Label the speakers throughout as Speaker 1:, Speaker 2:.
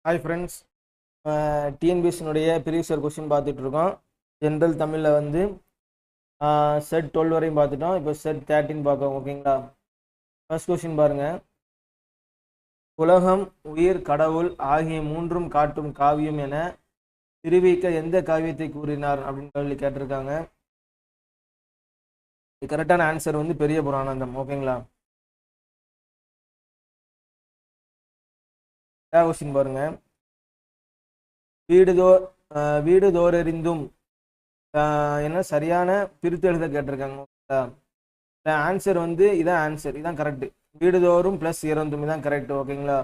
Speaker 1: Hi friends, டிஎன்பிஎஸ்சினுடைய previous year question பார்த்துட்டு இருக்கோம். ஜென்ரல் தமிழில் வந்து செட் 12 வரையும் பார்த்துட்டோம். இப்போ செட் 13 பார்க்கோம். ஓகேங்களா? ஃபர்ஸ்ட் கொஸ்டின் பாருங்கள். உலகம், உயிர், கடவுள் ஆகிய மூன்றும் காட்டும் காவியம் என திருவிக்க எந்த காவியத்தை கூறினார் அப்படின்னு சொல்லி கேட்டிருக்காங்க. கரெக்டான ஆன்சர் வந்து பெரிய புராணந்தம். ஓகேங்களா? கொஸ்டின் பாருங்க. வீடு தோறறிந்தும் என்ன சரியான பிரித்து எழுத கேட்டிருக்காங்க. ஆன்சர் வந்து இதான் ஆன்சர், இதான் கரெக்ட். வீடுதோறும் பிளஸ் இறந்தும் இதான் கரெக்ட். ஓகேங்களா?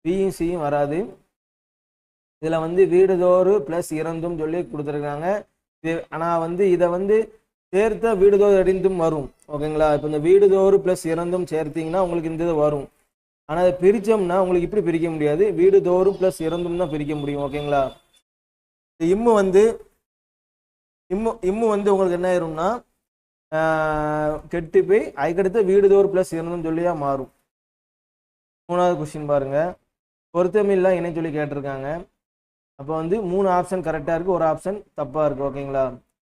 Speaker 1: பியும் சியும் வராது. இதில் வந்து வீடுதோறு பிளஸ் இறந்தும் சொல்லி கொடுத்துருக்காங்க. ஆனால் வந்து இதை வந்து சேர்த்த வீடுதோறு அறிந்தும் வரும். ஓகேங்களா? இப்போ இந்த வீடுதோறு பிளஸ் இறந்தும் சேர்த்தீங்கன்னா உங்களுக்கு இந்த இது வரும். ஆனால் அதை பிரித்தோம்னா உங்களுக்கு இப்படி பிரிக்க முடியாது. வீடுதோறும் பிளஸ் இறந்தும் தான் பிரிக்க முடியும். ஓகேங்களா? இம்மு வந்து உங்களுக்கு என்ன ஆயிரும்னா கெட்டு போய் அதுக்கடுத்து வீடுதோறு பிளஸ் இறந்தும் சொல்லியா மாறும். மூணாவது கொஸ்டின் பாருங்க. பொருத்தமில்லா இணை சொல்லி கேட்டிருக்காங்க. அப்போ வந்து 3 ஆப்ஷன் கரெக்டாக இருக்குது, ஒரு ஆப்ஷன் தப்பாக இருக்குது. ஓகேங்களா?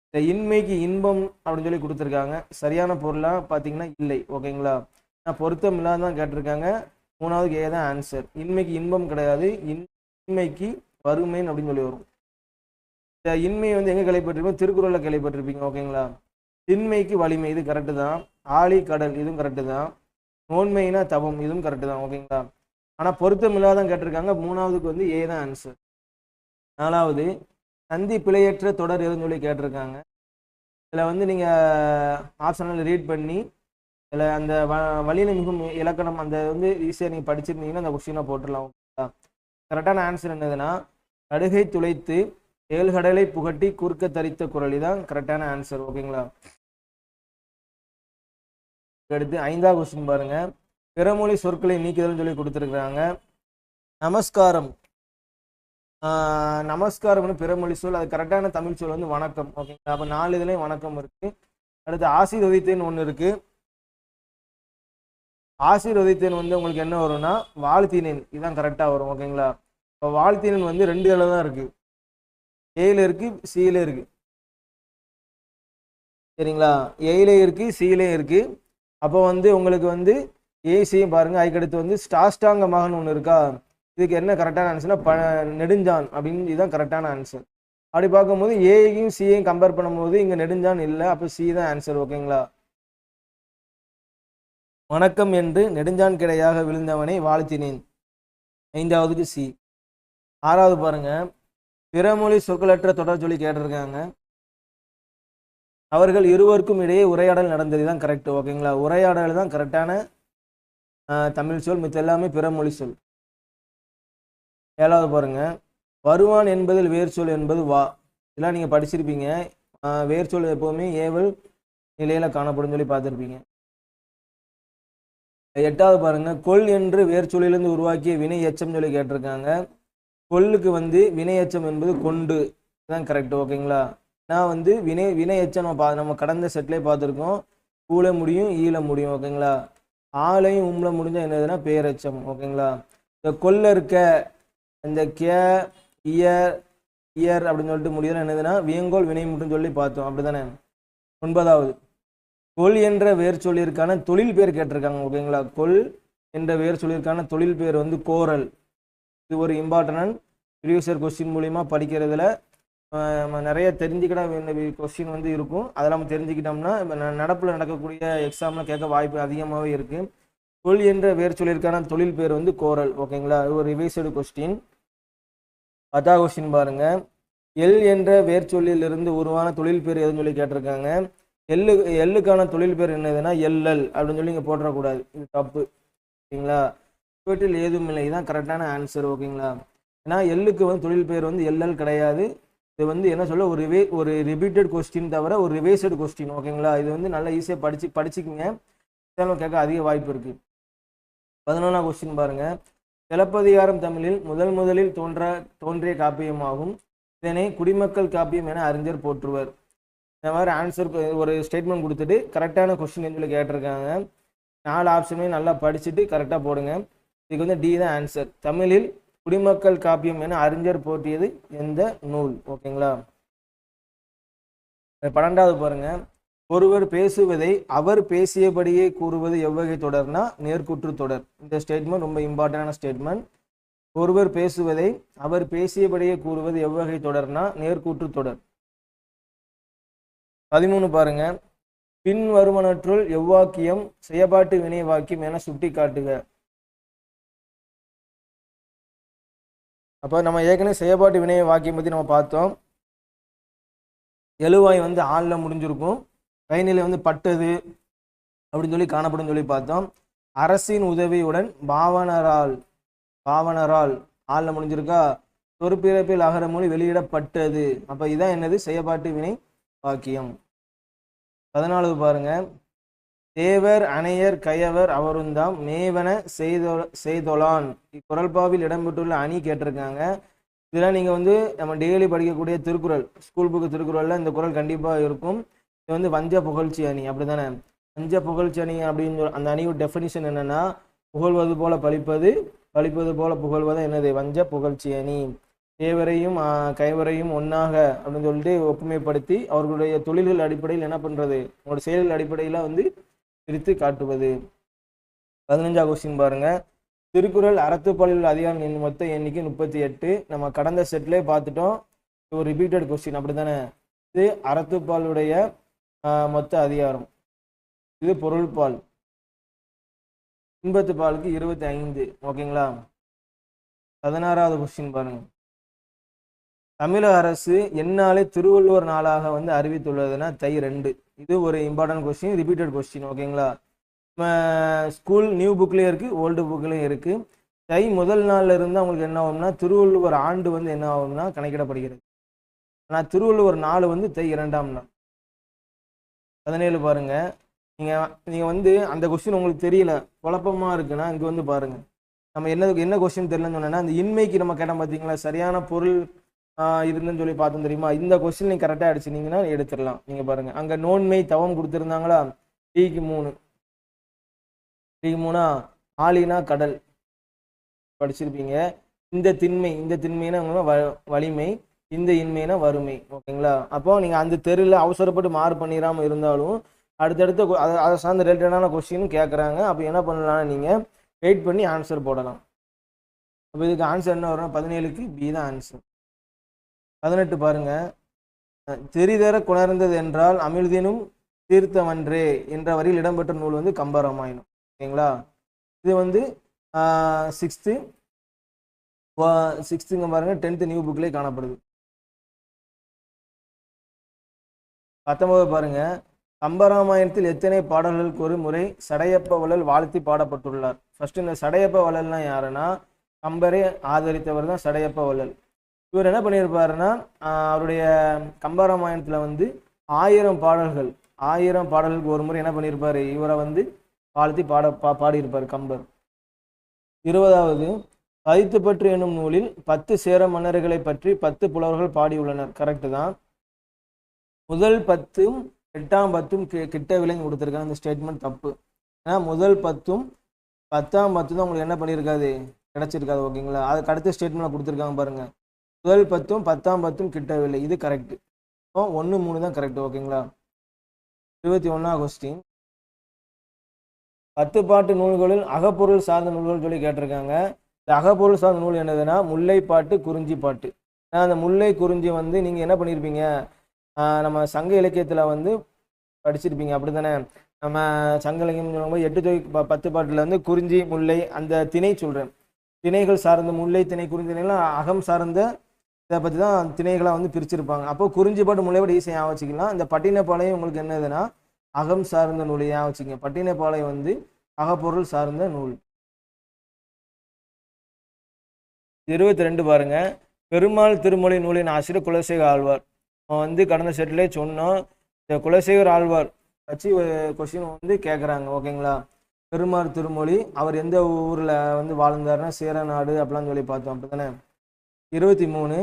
Speaker 1: இந்த இன்மைக்கு இன்பம் அப்படின்னு சொல்லி கொடுத்துருக்காங்க. சரியான பொருளாக பார்த்தீங்கன்னா இல்லை. ஓகேங்களா? பொருத்தம் இல்லாத தான் கேட்டிருக்காங்க. மூணாவது ஏ தான் ஆன்சர். இன்மைக்கு இன்பம் கிடையாது, இன்மைக்கு வறுமைன்னு அப்படின்னு சொல்லி வரும். இந்த இன்மையை வந்து எங்கே கேள்விப்பட்டிருப்போம்? திருக்குறளில் கேள்விப்பட்டிருப்பீங்க. ஓகேங்களா? திண்மைக்கு வலிமை, இது கரெக்டு தான். ஆழி கடல், இதுவும் கரெக்டு தான். நோன்மைனா தவம், இதுவும் கரெக்டு தான். ஓகேங்களா? ஆனால் பொருத்தம் இல்லாதான் கேட்டிருக்காங்க. மூணாவதுக்கு வந்து ஏ தான் ஆன்சர். நாலாவது சந்தி பிழையற்ற தொடர் எதுன்னு சொல்லி கேட்டிருக்காங்க. இதில் வந்து நீங்கள் ஆப்ஷனில் ரீட் பண்ணி இதில் அந்த வலிமை மிகும் இலக்கணம் அந்த வந்து ஈஸியாக நீங்கள் படிச்சிருந்தீங்கன்னா அந்த கொஸ்டினாக போட்டுடலாம். ஓகேங்களா? கரெக்டான ஆன்சர் என்னதுன்னா கடுகை துளைத்து ஏழ்கடலை புகட்டி குறுக்க தரித்த குரல், தான் கரெக்டான ஆன்சர். ஓகேங்களா? அடுத்து 5வது கொஸ்டின் பாருங்க. பிறமொழி சொற்களை நீக்குதல்னு சொல்லி கொடுத்துருக்குறாங்க. நமஸ்காரம், நமஸ்காரம்னு பிறமொழி சொல். அது கரெக்டான தமிழ் சொல் வந்து வணக்கம். ஓகேங்களா? அப்போ 4 இதுலேயும் வணக்கம் இருக்கு. அடுத்து ஆசீர்வதித்தேன் ஒன்று இருக்கு. ஆசீர்வதித்தேன் வந்து உங்களுக்கு என்ன வரும்னா வாழ்த்தினேன், இதுதான் கரெக்டாக வரும். ஓகேங்களா? இப்போ வாழ்த்தினேன் வந்து 2 இதில் தான் இருக்கு. ஏல இருக்கு, சியில இருக்கு. சரிங்களா? ஏல இருக்கு, சியில இருக்கு. அப்போ வந்து உங்களுக்கு வந்து ஏசியும் பாருங்க. அதுக்கடுத்து வந்து ஸ்டாஷ்டாங்க மகன் ஒன்று இருக்கா. இதுக்கு என்ன கரெக்டான ஆன்சர்னா நெடுஞ்சான் அப்படின்னு, இதுதான் கரெக்டான ஆன்சர். அப்படி பார்க்கும்போது ஏயும் சியையும் கம்பேர் பண்ணும்போது இங்கே நெடுஞ்சான் இல்லை, அப்போ சி தான் ஆன்சர். ஓகேங்களா? வணக்கம் என்று நெடுஞ்சான் கிடையாக விழுந்தவனை வாழ்த்தினேன், 5வதுக்கு சி. 6வது பாருங்க. பிறமொழி சொற்களற்ற தொடர் சொல்லி கேட்டிருக்காங்க. அவர்கள் இருவருக்கும் இடையே உரையாடல் நடந்தது, தான் கரெக்ட். ஓகேங்களா? உரையாடல் தான் கரெக்டான தமிழ் சொல், மித்த எல்லாமே பிறமொழி சொல். 7வது பாருங்க. வருவான் என்பதில் வேர் சொல் என்பது வா, இதெல்லாம் நீங்கள் படிச்சிருப்பீங்க. வேர் சொல் எப்போவுமே ஏவல் நிலையில் காணப்படும் சொல்லி பார்த்துருப்பீங்க. 8வது பாருங்க. கொல் என்று வேர் சொல்லிலிருந்து உருவாக்கிய வினை எச்சம் சொல்லி கேட்டிருக்காங்க. கொல்லுக்கு வந்து வினை எச்சம் என்பது கொண்டு, தான் கரெக்ட். ஓகேங்களா? நான் வந்து வினை எச்சம் நம்ம கடந்த செட்லேயே பார்த்துருக்கோம். ஊழ முடியும், ஈழ முடியும். ஓகேங்களா? ஆலையும் உம்ல முடிஞ்சால் என்னதுன்னா பேரெச்சம். ஓகேங்களா? இந்த கொல்ல இருக்க இந்த இயர் அப்படின்னு சொல்லிட்டு முடியல என்னதுன்னா வியங்கோல் வினை மட்டும் சொல்லி பார்த்தோம். அப்படி தானே? 9வது கொல் என்ற வேர் சொல்லியிருக்கான தொழில் பேர் கேட்டிருக்காங்க. ஓகேங்களா? கொல் என்ற வேர் சொல்லியிருக்கான தொழில் பேர் வந்து கோரல். இது ஒரு இம்பார்ட்டன்ட் ப்ரீவியஸ் இயர் கொஸ்டின் மூலிமா படிக்கிறதுல நிறைய தெரிஞ்சுக்கிட வேண்டிய கொஸ்டின் வந்து இருக்கும். அதெல்லாம் தெரிஞ்சுக்கிட்டோம்னா நடப்பில் நடக்கக்கூடிய எக்ஸாமில் கேட்க வாய்ப்பு அதிகமாகவே இருக்குது. கொல் என்ற வேர் சொல்லியிருக்கான தொழில் பேர் வந்து கோரல். ஓகேங்களா? இது ஒரு ரிவைஸ்டு கொஸ்டின். 10வது கொஸ்டின் பாருங்க. எல் என்ற வேர் சொல்லிலிருந்து உருவான தொழில் பேர் எதுன்னு சொல்லி கேட்டிருக்காங்க. எல்லுக்கான தொழில் பேர் என்னதுன்னா எல்எல் அப்படின்னு சொல்லி இங்கே போட்டுறக்கூடாது, இது தப்பு. ஓகேங்களா? வீட்டில் ஏதும் இல்லை, இதுதான் கரெக்டான ஆன்சர். ஓகேங்களா? ஏன்னா எல்லுக்கு வந்து தொழில் பேர் வந்து எல்எல் கிடையாது. இது வந்து என்ன சொல்ல ஒரு ரிப்பீட்டட் கொஸ்டின் தவிர ஒரு ரிவைஸ்டு கொஸ்டின். ஓகேங்களா? இது வந்து நல்லா ஈஸியாக படிச்சுக்குங்க, கேட்க அதிக வாய்ப்பு இருக்கு. 11வது கொஸ்டின் பாருங்க. சிலப்பதிகாரம் தமிழில் முதலில் தோன்றிய காப்பியமாகும். இதனை குடிமக்கள் காப்பியம் என அறிஞர் போற்றுவர். இந்த மாதிரி ஆன்சர் ஒரு ஸ்டேட்மெண்ட் கொடுத்துட்டு கரெக்டான கொஸ்டின் சொல்லி கேட்டிருக்காங்க. 4 ஆப்ஷனுமே நல்லா படிச்சுட்டு கரெக்டாக போடுங்க. இதுக்கு வந்து டி தான் ஆன்சர். தமிழில் குடிமக்கள் காப்பியம் என அறிஞர் போற்றியது எந்த நூல்? ஓகேங்களா. 12வது பாருங்க, ஒருவர் பேசுவதை அவர் பேசியபடியே கூறுவது எவ்வகை தொடர்னா நேர்குற்று தொடர். இந்த ஸ்டேட்மெண்ட் ரொம்ப இம்பார்ட்டன்டான ஸ்டேட்மெண்ட். ஒருவர் பேசுவதை அவர் பேசியபடியே கூறுவது எவ்வகை தொடர்னா நேர்குற்று தொடர். 13 பாருங்க, பின் வருவனற்றுள் எவ்வாக்கியம் செயபாட்டு வினை வாக்கியம் என சுட்டி காட்டுக. அப்போ நம்ம ஏற்கனவே செயபாட்டு வினை வாக்கியம் பற்றி நம்ம பார்த்தோம். எழுவாய் வந்து ஆளில் முடிஞ்சிருக்கும், கைநிலை வந்து பட்டது அப்படின்னு சொல்லி காணப்படும் சொல்லி பார்த்தோம். அரசின் உதவியுடன் பாவனரால் ஆளில் முடிஞ்சிருக்கா, சொற்பிறப்பில் அகர மொழி வெளியிடப்பட்டது. அப்போ இதான் என்னது? செயபாட்டு வினை வாக்கியம். 14 பாருங்க, தேவர் அணையர் கயவர் அவருந்தாம் மேவன செய்தொலான். இக்குறள்பாவில் இடம்பெற்றுள்ள அணி கேட்டிருக்காங்க. இதெல்லாம் நீங்கள் வந்து நம்ம டெய்லி படிக்கக்கூடிய திருக்குறள், ஸ்கூல் புக்கு திருக்குறளில் இந்த குறள் கண்டிப்பாக இருக்கும். இது வந்து வஞ்ச புகழ்ச்சி அணி, அப்படி தானே? வஞ்ச புகழ்ச்சி அணி அப்படின்னு அந்த அணியோட டெஃபினிஷன் என்னன்னா, புகழ்வது போல பழிப்பது, பழிப்பது போல புகழ்வது என்னது? வஞ்ச புகழ்ச்சி அணி. தேவரையும் கைவரையும் ஒன்றாக அப்படின்னு சொல்லிட்டு ஒப்புமைப்படுத்தி அவர்களுடைய தொழில்கள் அடிப்படையில் என்ன பண்ணுறது, அவங்களோட செயல்கள் அடிப்படையில் வந்து பிரித்து காட்டுவது. 15வது கொஸ்டின் பாருங்க, திருக்குறள் அறத்துப்பாலில் உள்ள அதிகாரம் மொத்த எண்ணிக்கை 38. நம்ம கடந்த செட்லேயே பார்த்துட்டோம். ஒரு ரிப்பீட்டட் கொஸ்டின், அப்படி தானே? இது அறத்துப்பாலுடைய மொத்த அதிகாரம். இது பொருள்பால். இன்பத்து பாலுக்கு 25. ஓகேங்களா. 16வது கொஸ்டின் பாருங்க, தமிழக அரசு எந்நாளை திருவள்ளுவர் நாளாக வந்து அறிவித்துள்ளதுன்னா தை 2. இது ஒரு இம்பார்ட்டன்ட் கொஸ்டின், ரிப்பீட்டட் கொஸ்டின். ஓகேங்களா. ஸ்கூல் நியூ புக்லேயும் இருக்குது, ஓல்டு புக்லேயும் இருக்குது. தை முதல் நாளில் இருந்து அவங்களுக்கு என்ன ஆகும்னா திருவள்ளுவர் ஆண்டு வந்து என்ன ஆகும்னா கணக்கிடப்படுகிறது. ஆனால் திருவள்ளுவர் நாள் வந்து தை 2ஆம் நாள். 17 பாருங்க, நீங்கள் வந்து அந்த கொஸ்டின் உங்களுக்கு தெரியல, குழப்பமாக இருக்குன்னா இங்கே வந்து பாருங்கள். நம்ம என்ன கொஸ்டின் தெரியலன்னு சொன்னோன்னா, அந்த இன்மைக்கு நம்ம கேட்டோம் பார்த்தீங்களா, சரியான பொருள் இருந்துன்னு சொல்லி பார்த்தோம் தெரியுமா? இந்த கொஸ்டின் நீங்கள் கரெக்டாக அடிச்சிங்கன்னா எடுத்துடலாம். நீங்கள் பாருங்கள், அங்கே நோன்மை தவம் கொடுத்துருந்தாங்களா? டிக்கு 3. ஆலினா கடல் படிச்சிருப்பீங்க. இந்த திண்மைனா வலிமை, இந்த இன்மைனா வறுமை. ஓகேங்களா. அப்போ நீங்கள் அந்த தெருவில் அவசரப்பட்டு மாறு பண்ணிடாமல் இருந்தாலும் அடுத்தடுத்து அதை சார்ந்த ரிலேட்டடான கொஸ்டின் கேட்குறாங்க. அப்போ என்ன பண்ணலாம்னா நீங்கள் வெயிட் பண்ணி ஆன்சர் போடலாம். அப்போ இதுக்கு ஆன்சர் என்ன வரும்னா 17க்கு பி தான் ஆன்சர். 18 பாருங்க, தெரிதர குணர்ந்தது என்றால் அமிழ்தினும் தீர்த்தமன்றே என்ற வரியில் இடம்பெற்ற நூல் வந்து கம்பராமாயணம். ஓகேங்களா. இது வந்து 6th பாருங்க, 10th நியூ புக்லேயே காணப்படுது. 19 பாருங்க, கம்பராமாயணத்தில் எத்தனை பாடல்களுக்கு ஒரு முறை சடையப்ப வள்ளல் வாழ்த்தி பாடப்பட்டுள்ளார்? ஃபர்ஸ்ட் இந்த சடையப்ப வள்ளல்னா யாருன்னா, கம்பரை ஆதரித்தவர் தான் சடையப்ப வள்ளல். இவர் என்ன பண்ணியிருப்பாருன்னா, அவருடைய கம்பராமாயணத்தில் வந்து 1000 பாடல்களுக்கு ஒரு முறை என்ன பண்ணியிருப்பாரு, இவரை வந்து வாழ்த்தி பாடியிருப்பார் கம்பர். 20வது, பதித்து பற்று என்னும் நூலில் 10 சேர மன்னர்களை பற்றி 10 புலவர்கள் பாடியுள்ளனர். கரெக்டு தான். முதல் 10ம் 8ஆம் 10ம் கிட்ட விலைங்க கொடுத்துருக்காங்க. இந்த ஸ்டேட்மெண்ட் தப்பு. ஏன்னா முதல் 10ம் 10ஆம் 10 தான் உங்களுக்கு என்ன பண்ணியிருக்காது, கிடைச்சிருக்காது. ஓகேங்களா. அதுக்கு அடுத்த ஸ்டேட்மெண்ட் கொடுத்துருக்காங்க பாருங்க, முதல் 10ம் 10ஆம் 10ம் கிட்டவில்லை. இது கரெக்டு. 1, 3 தான் கரெக்டு. ஓகேங்களா. 21வது கொஸ்டின், 10 பாட்டு நூல்களில் அகப்பொருள் சார்ந்த நூல்கள் சொல்லி கேட்டிருக்காங்க. இந்த அகப்பொருள் சார்ந்த நூல் என்னதுன்னா முல்லைப்பாட்டு, குறிஞ்சி பாட்டு. அந்த முல்லை குறிஞ்சி வந்து நீங்கள் என்ன பண்ணியிருப்பீங்க, நம்ம சங்க இலக்கியத்தில் வந்து படிச்சிருப்பீங்க, அப்படி தானே? நம்ம சங்க இலக்கியம் சொல்லும்போது 8 தொகை 10 பாட்டில் வந்து குறிஞ்சி முல்லை அந்த திணை சொல்கிறேன், திணைகள் சார்ந்த முல்லை திணை குறிஞ்சி திணைலாம் அகம் சார்ந்த இதை பற்றி தான் திணைகளாக வந்து பிரிச்சிருப்பாங்க. அப்போ குறிஞ்சி பாட்டு முல்லைப்பாடு ஈஸியாக வச்சுக்கலாம். இந்த பட்டினப்பாளையம் உங்களுக்கு என்னதுன்னா அகம் சார்ந்த நூலையாக வச்சுங்க. பட்டினப்பாளையம் வந்து அகப்பொருள் சார்ந்த நூல். 22 பாருங்க, பெருமாள் திருமொழி நூலின் ஆசிரியர் குலசேகர ஆழ்வார். அவன் வந்து கடந்த செட்டிலே சொன்னோம். இந்த குலசேகர ஆழ்வார் வச்சு கொஸ்டின் வந்து கேட்குறாங்க. ஓகேங்களா. பெருமாள் திருமொழி அவர் எந்த ஊரில் வந்து வாழ்ந்தாருன்னா சேரநாடு அப்படிலாம் சொல்லி பார்த்தோம், அப்படி தானே? 23,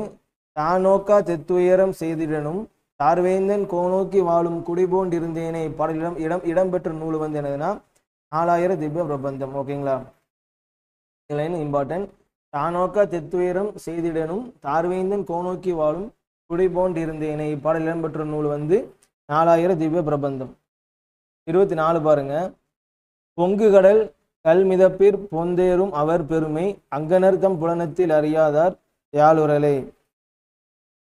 Speaker 1: தானோக்கா தெத்துயரம் செய்திடனும் தார்வேந்தன் கோநோக்கி வாழும் குடிபோன்றிருந்தேனே பாடலிடம் இடம்பெற்ற நூல் வந்து என்னதுன்னா 4000 திவ்ய பிரபந்தம். ஓகேங்களா. இதில் இம்பார்ட்டன்ட், தானோக்கா தெத்துயரம் செய்திடனும் தார்வேந்தன் கோநோக்கி வாழும் குடை போன்றிருந்தேனே. இப்பாடல் இடம்பெற்ற நூல் வந்து 4000 திவ்ய பிரபந்தம். 24 பாருங்க. பொங்கு கடல் கல்மிதப்பிற் பொந்தேறும் அவர் பெருமை அங்கனர்தம் புலனத்தில் அறியாதார் யாழுரலே.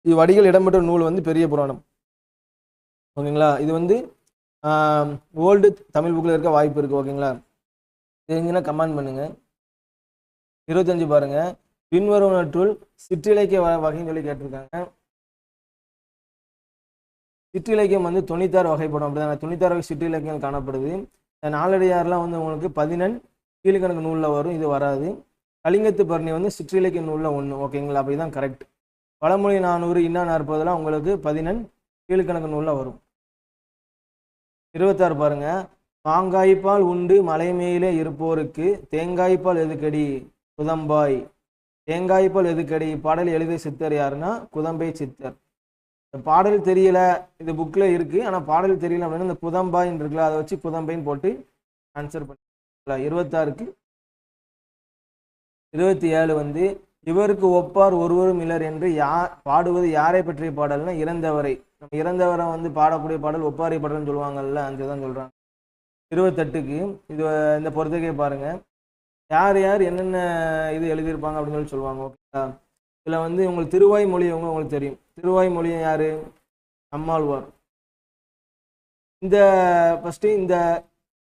Speaker 1: இவ்வடிகள் இடம்பெற்ற நூல் வந்து பெரிய புராணம். ஓகேங்களா. இது வந்து ஓல்டு தமிழ் புக்கில் இருக்க வாய்ப்பு இருக்கு. ஓகேங்களா. தெரிஞ்சுன்னா கமெண்ட் பண்ணுங்க. 25 பாருங்க. பின்வருவனற்றுள் சிற்றிலக்கிய வகைன்னு சொல்லி கேட்டிருக்காங்க. சிற்றிலக்கியம் வந்து 96 வகைப்படும். அப்படிதான் 96 வகை சிற்றிலக்கியம் காணப்படுது. நாலடியார்லாம் வந்து உங்களுக்கு 14 கீழ்கணக்கு நூலில் வரும், இது வராது. கலிங்கத்து பரணி வந்து சிற்றிலக்கிய நூலில் ஒன்று. ஓகேங்களா. அப்படி தான் கரெக்ட். பழமொழி 400 இன்னா 40 உங்களுக்கு 14 கீழ்கணக்கு நூலில் வரும். 26 பாருங்க. மாங்காய்ப்பால் உண்டு மலை மேலே இருப்போருக்கு தேங்காய்ப்பால் எதுக்கடி குதம்பாய். தேங்காய்ப்பால் எதுக்கடி பாடல் எழுதிய சித்தர் யாருன்னா குதம்பை சித்தர். பாடல் தெரியல, இது புக்கில் இருக்கு, ஆனால் பாடல் தெரியல அப்படின்னா இந்த குதம்பாயின்னு இருக்குல்ல, அதை வச்சு குதம்பைன்னு போட்டு ஆன்சர் பண்ணி. 26க்கு 27 வந்து இவருக்கு ஒப்பார் ஒருவரும் இல்லர் என்று பாடுவது யாரை பற்றிய பாடல்னா இறந்தவரை. நம்ம இறந்தவரை வந்து பாடக்கூடிய பாடல் ஒப்பாரி பாடல்னு சொல்லுவாங்கல்ல, அந்த தான் சொல்றாங்க. 28க்கு இது இந்த பொறுத்தக்கே பாருங்க. யார் யார் என்னென்ன இது எழுதியிருப்பாங்க அப்படின்னு சொல்லி சொல்லுவாங்க. ஓகேங்களா. இதில் வந்து உங்களுக்கு திருவாய்மொழி உங்களுக்கு தெரியும். திருவாய்மொழி யாரு? நம்மாழ்வார். இந்த ஃபர்ஸ்ட் இந்த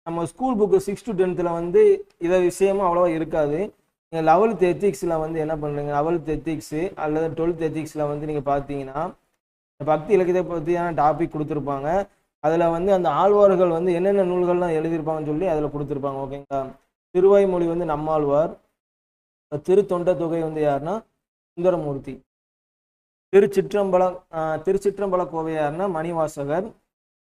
Speaker 1: நம்ம ஸ்கூல் புக்கு 6 to 10ல் வந்து இதை விஷயமும் அவ்வளோவா இருக்காது. நீங்கள் 11th எத்திக்ஸில் வந்து என்ன பண்ணுறீங்க, 11th எத்திக்ஸு அல்லது 12th எத்திக்ஸில் வந்து நீங்கள் பார்த்தீங்கன்னா பக்தி இலக்கியத்தை பற்றியான டாபிக் கொடுத்துருப்பாங்க. அதில் வந்து அந்த ஆழ்வார்கள் வந்து என்னென்ன நூல்கள்லாம் எழுதியிருப்பாங்கன்னு சொல்லி அதில் கொடுத்துருப்பாங்க. ஓகேங்களா. திருவாய்மொழி வந்து நம்மாழ்வார். திருத்தொண்ட தொகை வந்து யாருன்னா சுந்தரமூர்த்தி. திருச்சிற்றம்பல கோவை யாருன்னா மணிவாசகர்.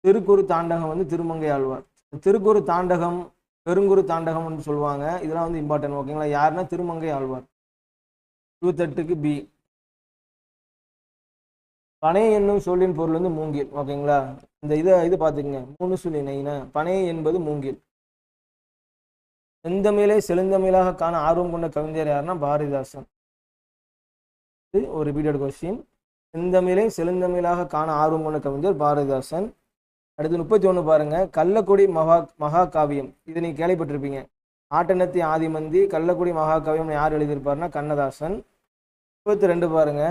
Speaker 1: திருக்குறு தாண்டகம் வந்து திருமங்கை ஆழ்வார். திருக்குறு தாண்டகம் பெருங்குறு தாண்டகம்னு சொல்லுவாங்க. இதெல்லாம் வந்து இம்பார்ட்டன்ட். ஓகேங்களா. யாருன்னா திருமங்கை ஆழ்வார். 28க்கு பி. பனை என்னும் சொல்லின் பொருள் வந்து மூங்கில். ஓகேங்களா. இந்த இது பார்த்துக்குங்க. 3 சொல்லினா பனை என்பது மூங்கில். செந்தமிழை செழுந்தமிழாக காண ஆர்வம் கொண்ட கவிஞர் யாருன்னா பாரதிதாசன். ஒரு ரிப்பீட்டட் கொஸ்டின். செந்தமிழை செழுந்தமிழாக காண ஆர்வம் கொண்ட கவிஞர் பாரதிதாசன். அடுத்து 31 பாருங்க. கள்ளக்குடி மகாகாவியம். இது நீங்க கேள்விப்பட்டிருப்பீங்க. ஆட்டனத்தி ஆதிமந்தி கள்ளக்குடி மகாகாவியம் யார் எழுதியிருப்பாருன்னா கண்ணதாசன். 32 பாருங்க.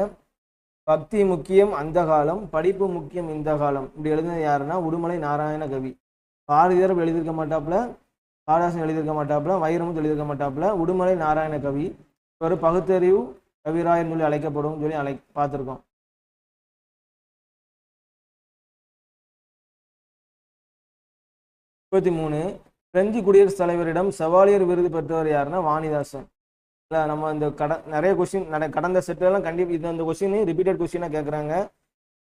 Speaker 1: பக்தி முக்கியம் அந்த காலம் படிப்பு முக்கியம் இந்த காலம். இப்படி எழுதினது யாருன்னா உடுமலை நாராயண கவி. பாரதியார் எழுதியிருக்க மாட்டாப்புல, காளிதாசன் எழுதியிருக்க மாட்டாப்புல, வைரமுத்து எழுதியிருக்க மாட்டாப்புல. உடுமலை நாராயண கவி. ஒரு பகுத்தறிவு கவிராயன் சொல்லி அழைக்கப்படும் சொல்லி பார்த்துருக்கோம். பிரெஞ்சு குடியரசுத் தலைவரிடம் செவாலியர் விருது பெற்றவர் யாருன்னா வாணிதாசன். இல்லை நம்ம இந்த நிறைய கொஸ்டின் கடந்த செட்டெல்லாம் கண்டிப்பாக இது அந்த கொஸ்டின் ரிப்பீட்டட் கொஸ்டினாக கேட்குறாங்க.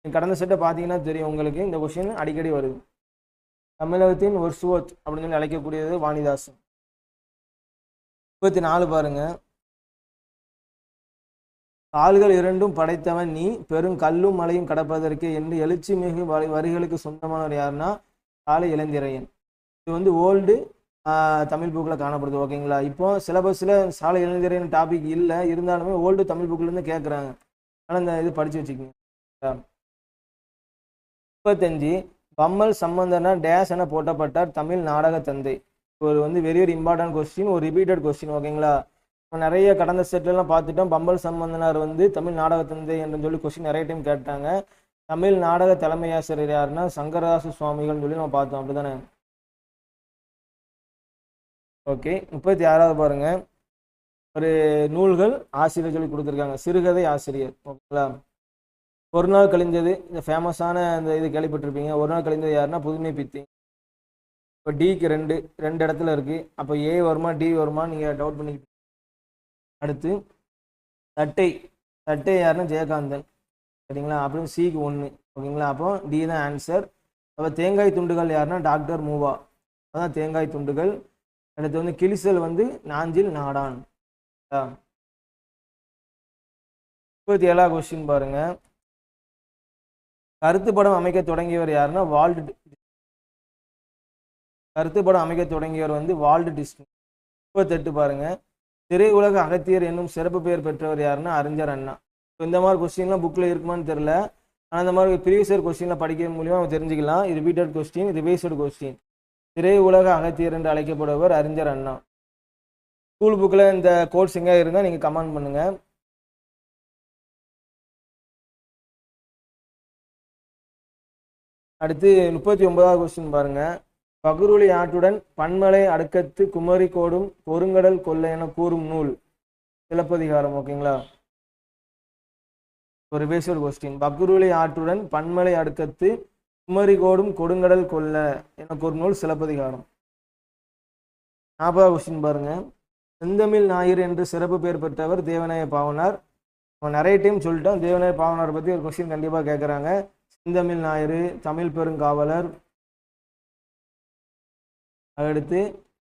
Speaker 1: கடந்த செட்டை பார்த்தீங்கன்னா தெரியும் உங்களுக்கு. இந்த கொஸ்டின் அடிக்கடி வருது. தமிழகத்தின் ஒரு சுவத் அப்படின்னு சொல்லி அழைக்கக்கூடியது வாணிதாசன். 34 பாருங்க. கால்கள் இரண்டும் படைத்தவன் நீ பெரும் கல்லும் மலையும் கடப்பதற்கு என்று எழுச்சி மிகு வரிகளுக்கு சொந்தமானவர் யாருன்னா காலை இளந்திரையன். இது வந்து ஓல்டு தமிழ் புக்கில் காணப்படுது. ஓகேங்களா. இப்போ சிலபஸில் சாலை இளந்திரையன் டாபிக் இல்லை, இருந்தாலுமே ஓல்டு தமிழ் புக்கிலேருந்து கேட்குறாங்க. ஆனால் இந்த இது படித்து வச்சுக்கோங்க. 35 பம்மல் சம்பந்தனா டேஸ் என போட்டப்பட்டார் தமிழ் நாடக தந்தை. ஒரு வந்து வெரி இம்பார்ட்டன்ட் கொஸ்டின், ஒரு ரிப்பீட்டட் கொஸ்டின். ஓகேங்களா. நிறைய கடந்த செட்லாம் பார்த்துட்டோம். பம்பல் சம்பந்தனார் வந்து தமிழ் நாடக தந்தை என்று சொல்லி கொஸ்டின் நிறைய டைம் கேட்டாங்க. தமிழ் நாடக தலைமை ஆசிரியர் யாருன்னா சங்கரதாச சுவாமிகள் சொல்லி நம்ம பார்த்தோம். அப்படிதானே. ஓகே. 36வது பாருங்க. ஒரு நூல்கள் ஆசிரியர் சொல்லி கொடுத்துருக்காங்க. சிறுகதை ஆசிரியர். ஓகேங்களா. ஒரு நாள் கழிந்தது இந்த ஃபேமஸான இந்த இது கேள்விப்பட்டிருப்பீங்க. ஒரு நாள் கழிந்தது யாருன்னா புதுமை பித்தி. இப்போ டிக்கு ரெண்டு இடத்துல இருக்கு. அப்போ ஏ வருமா டி வருமா நீங்கள் டவுட் பண்ணிக்கிட்டு. அடுத்து தட்டை யாருன்னா ஜெயகாந்தன். சரிங்களா. அப்புறம் சிக்கு 1. ஓகேங்களா. அப்போ டி தான் ஆன்சர். அப்போ தேங்காய் துண்டுகள் யாருன்னா டாக்டர் மூவா. அதான் தேங்காய் துண்டுகள். அடுத்து வந்து கிளிசல் வந்து நாஞ்சில் நாடான். 37வது கொஸ்டின் பாருங்க. கருத்து படம் அமைக்க தொடங்கியவர் யாருன்னா வால்ட். கருத்து படம் அமைக்க தொடங்கியவர் வந்து வால்ட் டிஸ்னி. 38 பாருங்க. திரையுலக அகத்தியர் என்னும் சிறப்பு பெயர் பெற்றவர் யாருன்னா அறிஞர் அண்ணா. இந்த மாதிரி கொஸ்டின்லாம் புக்கில் இருக்குமான்னு தெரியல. ஆனால் இந்த மாதிரி ப்ரீவியஸ் இயர் கொஸ்டினில் படிக்கிறது மூலியமாக நம்ம தெரிஞ்சுக்கலாம். இது ரிப்பீட்டட் கொஸ்டின், ரிவைஸ்டு கொஸ்டின். திரையுலக அகத்தியர் என்று அழைக்கப்படுவர் அறிஞர் அண்ணா. ஸ்கூல் புக்கில் இந்த கோர்ஸ் எங்கே இருந்தால் நீங்கள் கமெண்ட் பண்ணுங்கள். அடுத்து 39வது கொஸ்டின் பாருங்க. பகுருளி ஆற்றுடன் பன்மலை அடுக்கத்து குமரி கோடும் பொருங்கடல் கொல்ல என கூறும் நூல் சிலப்பதிகாரம். ஓகேங்களா, ஒரு பேசியர் கொஸ்டின். பகுருளி ஆற்றுடன் பன்மலை அடுக்கத்து குமரி கோடும் கொடுங்கடல் கொல்ல என கூறும் நூல் சிலப்பதிகாரம். 40வது கொஸ்டின் பாருங்க. செந்தமிழ் ஞாயிறு என்று சிறப்பு பெயர் பெற்றவர் தேவநாய பாவனார். நம்ம நிறைய டைம் சொல்லிட்டோம், தேவநாய பாவனார் பற்றி ஒரு கொஸ்டின் கண்டிப்பாக கேட்குறாங்க. செந்தமிழ் ஞாயிறு, தமிழ் பெருங்காவலர். அடுத்து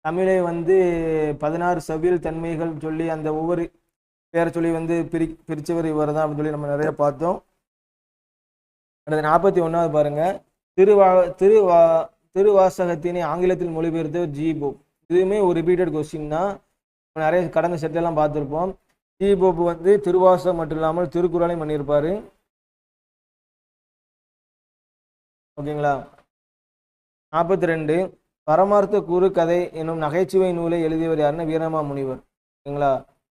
Speaker 1: தமிழை 16 செவ்வியல் தன்மைகள் சொல்லி அந்த ஒவ்வொரு பேரை சொல்லி பிரிச்சவர் இவர் தான் அப்படின்னு சொல்லி நம்ம நிறைய பார்த்தோம். அடுத்து 41வது பாருங்க. திருவாசகத்தினை ஆங்கிலத்தில் மொழிபெயர்த்தவர் ஜி போப். இதுவுமே ஒரு ரிப்பீட்டட் கொஸ்டின் தான். நிறைய கடந்த செட்டெல்லாம் பார்த்துருப்போம். ஜி போப் திருவாசகம் மட்டும் இல்லாமல் திருக்குறளையும் பண்ணியிருப்பாரு. ஓகேங்களா. 42 பரமார்த்த கூறு கதை என்னும் நகைச்சுவை நூலை எழுதியவர் யாருன்னா வீரமா முனிவர். ஓகேங்களா,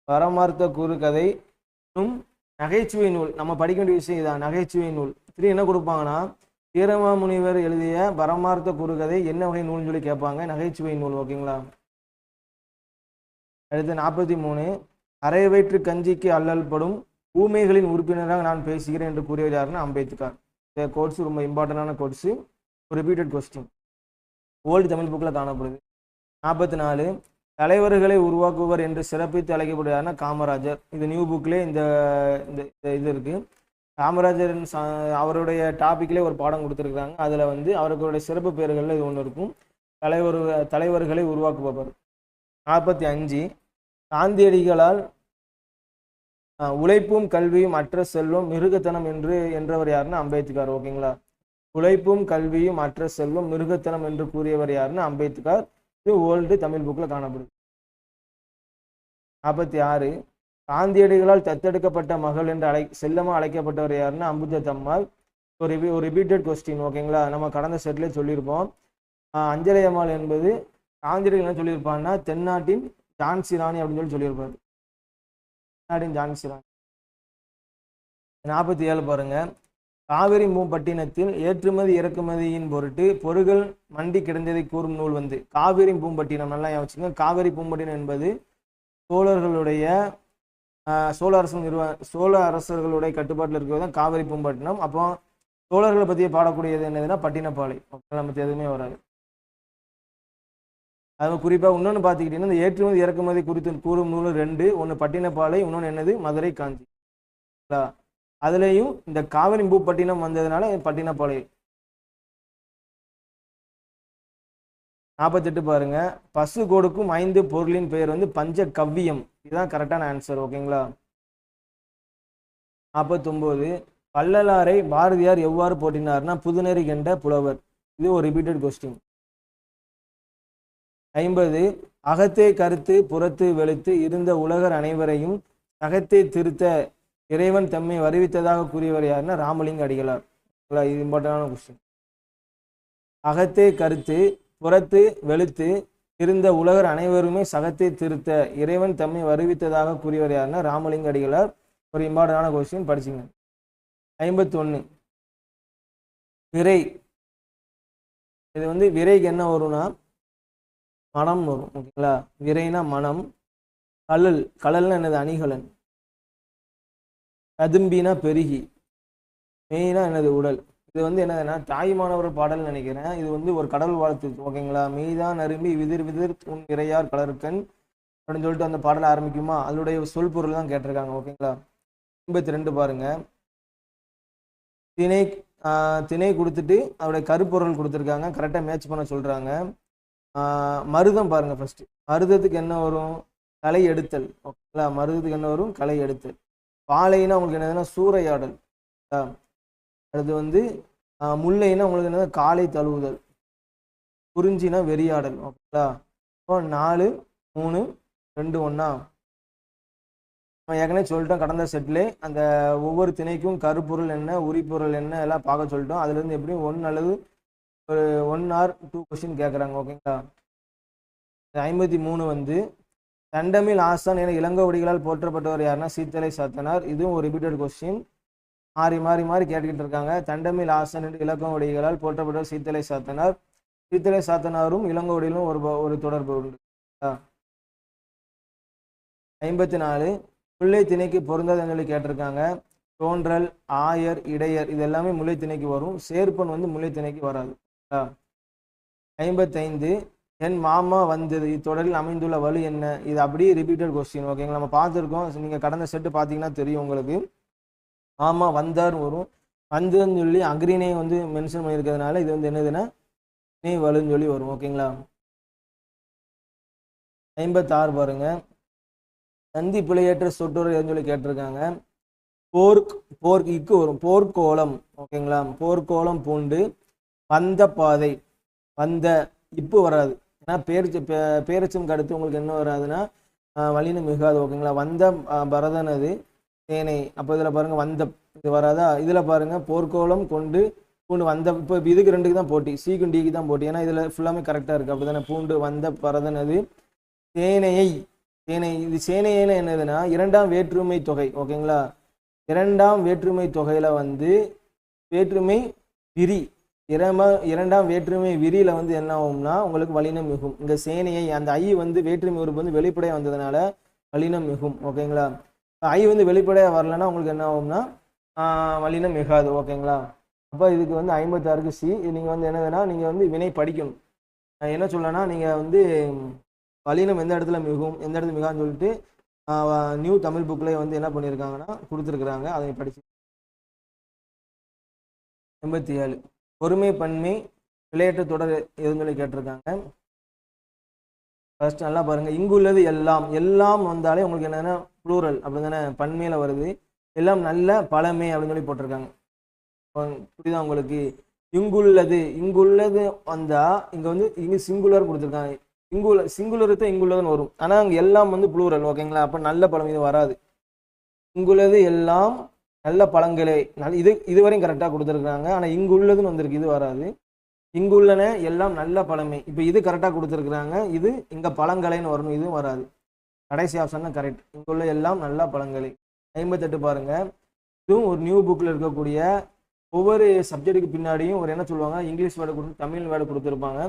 Speaker 1: பரமார்த்த கூறு கதை என்னும் நகைச்சுவை நூல். நம்ம படிக்க வேண்டிய விஷயம் இதான், நகைச்சுவை நூல். என்ன கொடுப்பாங்கன்னா வீரமா முனிவர் எழுதிய பரமார்த்த கூறு கதை என்ன வகை நூல்னு சொல்லி கேட்பாங்க, நகைச்சுவை நூல். ஓகேங்களா. அடுத்து 43 அரை வயிற்று கஞ்சிக்கு அல்லல்படும் ஊமைகளின் உறுப்பினராக நான் பேசுகிறேன் என்று கூறியவர் யாருன்னா அம்பேத்கர். இந்த கோட்ஸ் ரொம்ப இம்பார்ட்டண்டான கோட்ஸு, ஒரு ரிப்பீட்டட் கொஸ்டின், ஓல்டு தமிழ் புக்கில் காணப்படுது. 44 தலைவர்களை உருவாக்குவர் என்று சிறப்பித்து அழைக்கப்படுவார்னா காமராஜர். இது நியூ புக்லேயே இந்த இது இருக்கு. காமராஜர் அவருடைய டாபிக்லேயே ஒரு பாடம் கொடுத்துருக்காங்க. அதில் அவர்களுடைய சிறப்பு பெயர்களில் இது ஒன்று இருக்கும், தலைவர்களை உருவாக்குபவர். 45 காந்தியடிகளால் உழைப்பும் கல்வியும் அற்ற செல்வம் மிருகத்தனம் என்றவர் யாருன்னா அம்பேத்கர். ஓகேங்களா, உழைப்பும் கல்வியும் அற்ற செல்வம் மிருகத்தனம் என்று கூறியவர் யாருன்னா அம்பேத்கர். இது ஓல்டு தமிழ் புக்கில் காணப்படுது. 46 காந்தியடிகளால் தத்தெடுக்கப்பட்ட மகள் என்று செல்லமா அழைக்கப்பட்டவர் யாருன்னா அம்புஜத்தம்மாள். ஒரு ரிப்பீட்டட் கொஸ்டின். ஓகேங்களா, நம்ம கடந்த செட்லேயே சொல்லியிருப்போம். அஞ்சலை அம்மாள் என்பது காந்தியடிகள் என்ன சொல்லியிருப்பாங்கன்னா தென்னாட்டின் ஜான்சி ராணி அப்படின்னு சொல்லியிருப்பாரு. தென்னாட்டின் ஜான்சி ராணி. 47 பாருங்க. காவிரி பூம்பட்டினத்தில் ஏற்றுமதி இறக்குமதியின் பொருட்டு பொருட்கள் மண்டி கிடந்ததை கூறும் நூல் காவிரி பூம்பட்டினம். நல்லா வச்சுக்கோங்க, காவிரி பூம்பட்டினம் என்பது சோழ அரசர்களுடைய கட்டுப்பாட்டில் இருக்கிறது தான் காவிரி பூம்பட்டினம். அப்போ சோழர்களை பற்றிய பாடக்கூடியது என்னதுன்னா பட்டினப்பாலை. நமக்கு எதுவுமே வராது. அது குறிப்பாக இன்னொன்று பார்த்துக்கிட்டீங்கன்னா இந்த ஏற்றுமதி இறக்குமதி குறித்து கூறும் நூல் 2, ஒன்று பட்டினப்பாலை, இன்னொன்று என்னது மதுரை காஞ்சி. அதுலேயும் இந்த காவிரி பூம்பட்டினம் வந்ததுனால பட்டினப்பாலை. 48 பாருங்க. பசு கொடுக்கும் 5 பொருளின் பெயர் பஞ்ச கவ்வியம். இதுதான் கரெக்டான ஆன்சர். ஓகேங்களா. 49 வள்ளலாரை பாரதியார் எவ்வாறு போற்றினார்னா புதுநெறி கண்ட புலவர். இது ஒரு ரிப்பீட்டட் கொஸ்டின். 50 அகத்தே கருத்து புறத்து வெளுத்து இருந்த உலகர் அனைவரையும் அகத்தே திருத்த இறைவன் தம்மை வருவித்ததாக கூறியவர் யாருன்னா ராமலிங்க அடிகளார். இது இம்பார்ட்டன்டான கொஸ்டின். அகத்தே கருத்து புறத்து வெளுத்து இருந்த உலகர் அனைவருமே சகத்தை திருத்த இறைவன் தம்மை வருவித்ததாக கூறியவர் யாருன்னா ராமலிங்க அடிகளார். ஒரு இம்பார்ட்டன்டான கொஸ்டின், படிச்சுங்க. 51 விரை. இது விரைக்கு என்ன வரும்னா மனம் வரும். ஓகேங்களா, விரைனா மனம். கலல்னா என்னது அணிகலன். கதும்பினா பெருகி. மெய்னா என்னது உடல். இது என்னதுன்னா தாய்மானவர் பாடல் நினைக்கிறேன். இது ஒரு கடல் வாழ்த்து. ஓகேங்களா, மெய்தான் அரும்பி விதிர் விதிர் உன் இறையார் கலருக்கன் அப்படின்னு சொல்லிட்டு அந்த பாடலை ஆரம்பிக்குமா, அதனுடைய சொல் பொருள் தான் கேட்டிருக்காங்க. ஓகேங்களா. 52 பாருங்க. திணை கொடுத்துட்டு அதோடைய கருப்பொருள் கொடுத்துருக்காங்க, கரெக்டாக மேட்ச் பண்ண சொல்றாங்க. மருதம் பாருங்க. ஃபர்ஸ்ட் மருதத்துக்கு என்ன வரும், களை எடுத்தல். ஓகேங்களா, மருதத்துக்கு என்ன வரும், களை எடுத்தல். பாலைனா உங்களுக்கு என்னதுன்னா சூறையாடல். அடுத்து முல்லைனா உங்களுக்கு என்னது காலை தழுவுதல். குறிஞ்சினா வெறியாடல். ஓகேங்களா. இப்போ 4 3 2 1 நம்ம ஏற்கனவே சொல்லிட்டோம் கடந்த செட்லே அந்த ஒவ்வொரு திணைக்கும் கருப்பொருள் என்ன உரிப்பொருள் என்ன எல்லாம் பார்க்க சொல்லிட்டோம். அதுலேருந்து எப்படியும் 1 அல்லது ஒரு 1 ஆர் 2 கொஸ்டின் கேட்குறாங்க. ஓகேங்களா. 53 வந்து தண்டமில் ஆசான் என இளங்கோவடிகளால் போற்றப்பட்டவர் யாருன்னா சீத்தலை சாத்தனார். இதுவும் ஒரு ரிப்பீட்டட் கொஸ்டின். மாறி மாறி மாறி கேட்டுக்கிட்டு இருக்காங்க. தண்டமில் ஆசான் என்று இளங்கோவடிகளால் போற்றப்பட்டவர் சீத்தலை சாத்தனார். சீத்தலை சாத்தனாரும் இளங்கோவடிகளும் ஒரு தொடர்பு உண்டு. 54 முல்லை திணைக்கு பொருந்தாத சொல்லி கேட்டிருக்காங்க. தோன்றல், ஆயர், இடையர் இது எல்லாமே முல்லை திணைக்கு வரும். சேர்ப்பன் வந்து முல்லை திணைக்கு வராது. 55 என் மாமா வந்தது இத்தொடரில் அமைந்துள்ள வலு என்ன? இது அப்படியே ரிப்பீட்டட் கொஸ்டின். ஓகேங்களா. நம்ம பார்த்துருக்கோம். நீங்கள் கடந்த செட்டு பார்த்தீங்கன்னா தெரியும் உங்களுக்கு. மாமா வந்தார் வரும். வந்ததுன்னு சொல்லி அக்ரினை வந்து மென்ஷன் பண்ணியிருக்கிறதுனால இது வந்து என்னதுன்னா நீ வலுன்னு சொல்லி வரும். ஓகேங்களா. 56 பாருங்க. சந்தி பிழையற்ற சொற்றொடர் எதுன்னு சொல்லி கேட்டிருக்காங்க. போர்க் இக்கு வரும். போர்க்கோளம். ஓகேங்களா. போர்க்கோளம் பூண்டு வந்த பாதை. வந்த இப்பு வராது. ஏன்னா பேரச்சம் அடுத்து உங்களுக்கு என்ன வராதுன்னா வலினம் மிகாது. ஓகேங்களா. வந்த பரதனது சேனை. அப்போ இதில் பாருங்க வந்த இது வராதா. இதில் பாருங்க போர்க்கோளம் கொண்டு பூண்டு வந்த. இப்போ இதுக்கு ரெண்டுக்கு தான் போட்டி, சிக்கும் டிக்கு தான் போட்டி. ஏன்னா இதில் ஃபுல்லாமே கரெக்டாக இருக்குது. அப்படி தானே. பூண்டு வந்த பரதனது சேனையை. சேனை இது சேனையில என்னதுன்னா 2ஆம் வேற்றுமை தொகை. ஓகேங்களா. 2ஆம் வேற்றுமை தொகையில வந்து வேற்றுமை விரி 2ஆம் வேற்றுமை விரியில வந்து என்ன ஆகும்னா உங்களுக்கு வலினம் மிகும். இங்க சேனையை அந்த ஐ வந்து வேற்றுமை உறுப்பு வந்து வெளிப்படையா வந்ததுனால வலினம் மிகும். ஓகேங்களா. ஐ வந்து வெளிப்படையா வரலன்னா உங்களுக்கு என்ன ஆகும்னா வலினம் மிகாது. ஓகேங்களா. அப்போ இதுக்கு வந்து 56க்கு சி. நீங்க வந்து என்னதுன்னா நீங்க வந்து வினை படிக்கணும். என்ன சொல்லனா நீங்க வந்து வலினம் எந்த இடத்துல மிகும் எந்த இடத்துல மிகான்னு சொல்லிட்டு நியூ தமிழ் புக்லேயே வந்து என்ன பண்ணியிருக்காங்கன்னா கொடுத்துருக்குறாங்க. அதை படிச்சு. 87 பொறுமை பன்மை விளையாட்டு தொடர் எதுன்னு சொல்லி கேட்டிருக்காங்க. ஃபர்ஸ்ட் நல்லா பாருங்க. இங்குள்ளது எல்லாம். எல்லாம் வந்தாலே உங்களுக்கு என்னன்னா ப்ளூரல் அப்படி தானே பன்மையில வருது. எல்லாம் நல்ல பழமை அப்படின்னு சொல்லி போட்டிருக்காங்க. புரியுதா உங்களுக்கு. இங்குள்ளது வந்தா இங்க வந்து இங்க சிங்குலர் கொடுத்துருக்காங்க. சிங்குலருக்கு இங்குள்ளதுன்னு வரும். ஆனா அங்க எல்லாம் வந்து ப்ளூரல். ஓகேங்களா. அப்ப நல்ல பழம் இது வராது. இங்குள்ளது எல்லாம் நல்ல பழங்களே. இதுவரையும் கரெக்டா கொடுத்துருக்காங்க. ஆனா இங்குள்ளதுன்னு வந்திருக்கு. இது வராது. இங்குள்ளன எல்லாம் நல்ல பழமை. இப்ப இது கரெக்டா கொடுத்துருக்குறாங்க. இது இங்க பழங்களைன்னு வரணும். இதுவும் வராது. கடைசி ஆப்ஷன் தான் கரெக்ட். இங்குள்ள எல்லாம் நல்ல பழங்களே. 58 பாருங்க. இதுவும் ஒரு நியூ புக்ல இருக்கக்கூடிய ஒவ்வொரு சப்ஜெக்டுக்கு பின்னாடியும் ஒரு என்ன சொல்லுவாங்க இங்கிலீஷ் வேர்டு கொடுத்து தமிழ் வேர்டு கொடுத்துருப்பாங்க.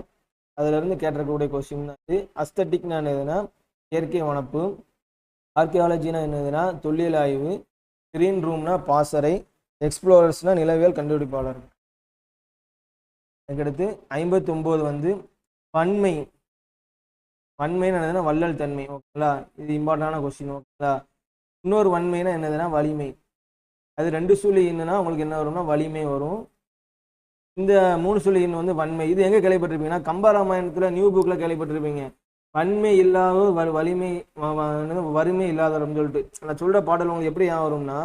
Speaker 1: அதுல இருந்து கேட்டிருக்கக்கூடிய கொஸ்டின் வந்து அஸ்தட்டிக்னா என்னதுன்னா இயற்கை வனப்பு. ஆர்கியாலஜினா என்னதுன்னா தொல்லியல் ஆய்வு. கிரீன் ரூம்னா பாசறை. எக்ஸ்ப்ளோரர்ஸ்னா நிலவியல் கண்டுபிடிப்பாளர். அதுக்கடுத்து 59 வந்து பன்மை. வன்மைன்னு என்னதுன்னா வள்ளல் தன்மை. ஓகேங்களா. இது இம்பார்ட்டன்டான கொஸ்டின். ஓகேங்களா. இன்னொரு வன்மைனா என்னதுன்னா வலிமை. அது 2 சொல்லி என்னன்னா உங்களுக்கு என்ன வரும்னா வலிமை வரும். இந்த 3 சொல்லி இன்னும் வந்து வன்மை. இது எங்க கேள்விப்பட்டிருப்பீங்கன்னா கம்பராமாயணத்துல நியூ புக்ல கேள்விப்பட்டிருப்பீங்க. வன்மை இல்லாத வலிமை வறுமை இல்லாதவர்னு சொல்லிட்டு நான் சொல்ற பாடல் உங்களுக்கு எப்படி ஏன் வரும்னா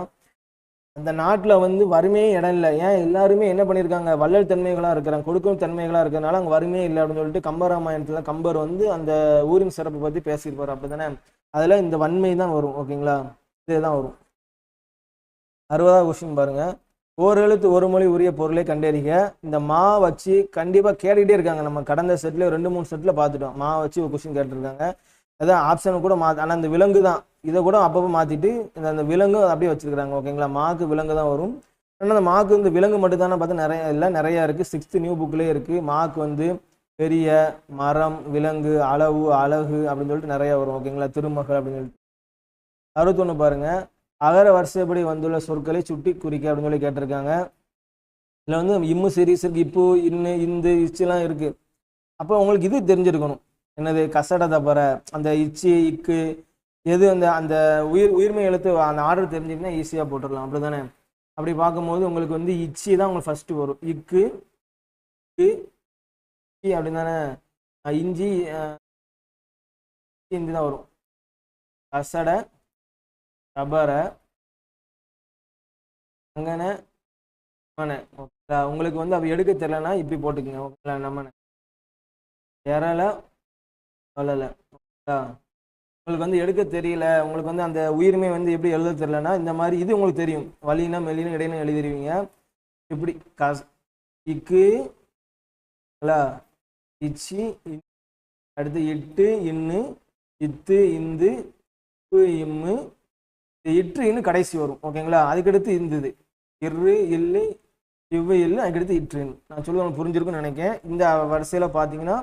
Speaker 1: அந்த நாட்டுல வந்து வறுமையே இடம் இல்லை. ஏன் எல்லாருமே என்ன பண்ணியிருக்காங்க வள்ளல் தன்மைகளா இருக்கிறாங்க, கொடுக்கும் தன்மைகளா இருக்கிறதுனால அங்க வறுமையே இல்லை அப்படின்னு சொல்லிட்டு கம்பராமாயணத்துல கம்பர் வந்து அந்த ஊரின் சிறப்பை பத்தி பேசியிருப்பாரு. அப்படித்தானே. அதுல இந்த வன்மை தான் வரும். ஓகேங்களா. இதுதான் வரும். 60வது கொஸ்டின் பாருங்க. ஓரெழுத்து ஒரு மொழி உரிய பொருளை கண்டறிக. இந்த மா வச்சு கண்டிப்பா கேட்டுக்கிட்டே இருக்காங்க. நம்ம கடந்த செட்ல 2-3 செட்ல பார்த்துட்டோம். மா வச்சு ஒரு கொஸ்டின் கேட்டிருக்காங்க. அதான் ஆப்ஷனை கூட ஆனா அந்த விலங்கு தான் இதை கூட அப்பப்போ மாத்திட்டு அந்த விலங்கு அப்படியே வச்சிருக்காங்க. ஓகேங்களா. மாக்கு விலங்கு தான் வரும். ஆனால் அந்த மாக்கு இந்த விலங்கு மட்டும் தானே பார்த்தா நிறைய இருக்கு. 6th நியூ புக்லேயே இருக்கு. மாக்கு வந்து பெரிய மரம் விலங்கு அளவு அழகு அப்படின்னு சொல்லிட்டு நிறைய வரும். ஓகேங்களா. திருமகள் அப்படின்னு சொல்லிட்டு. 61 பாருங்க. அகர வரிசைப்படி வந்துள்ள சொற்களை சுட்டி குறிக்க அப்படின்னு சொல்லி கேட்டிருக்காங்க. இதுல வந்து இம்மு சீரீஸ் இருக்கு. இப்போ இன்னு இந்த இச்செல்லாம் இருக்கு. அப்போ உங்களுக்கு இது தெரிஞ்சிருக்கணும். என்னது கசட தப்பற அந்த இச்சி இக்கு எது அந்த அந்த உயிர்மை எழுத்து அந்த ஆர்டர் தெரிஞ்சுக்கினா ஈஸியா போட்டுடலாம். அப்படிதானே. அப்படி பார்க்கும்போது உங்களுக்கு வந்து இச்சி தான் உங்களுக்கு ஃபர்ஸ்ட் வரும். இக்கு அப்படின்னு தானே. இஞ்சி இந்தி தான் வரும். கசட ரபர அங்கன மன. ஓகேங்களா. உங்களுக்கு வந்து அப்படி எடுக்க தெரியலன்னா இப்படி போட்டுக்கோங்க. ஓகேங்களா. நம்ம எறல வளல. ஓகேங்களா. உங்களுக்கு வந்து எடுக்க தெரியல, உங்களுக்கு வந்து அந்த உயிர்மை வந்து எப்படி எழுத தெரியலன்னா இந்த மாதிரி இது உங்களுக்கு தெரியும். வலினா மெல்லினா இடையினா எழுதிருவீங்க. இப்படி இக்கு இச்சி, அடுத்து இட்டு இன்னு, இத்து இந்து, இப்பு இம்மு, இற்று இன்னு கடைசி வரும். ஓகேங்களா? அதுக்கடுத்து இந்துது இரு இல்லு இவ்வு இல்லு, அதுக்கடுத்து இற்றுன்னு. நான் சொல்லுவது உங்களுக்கு புரிஞ்சிருக்குன்னு நினைக்கிறேன். இந்த வரிசையில் பார்த்தீங்கன்னா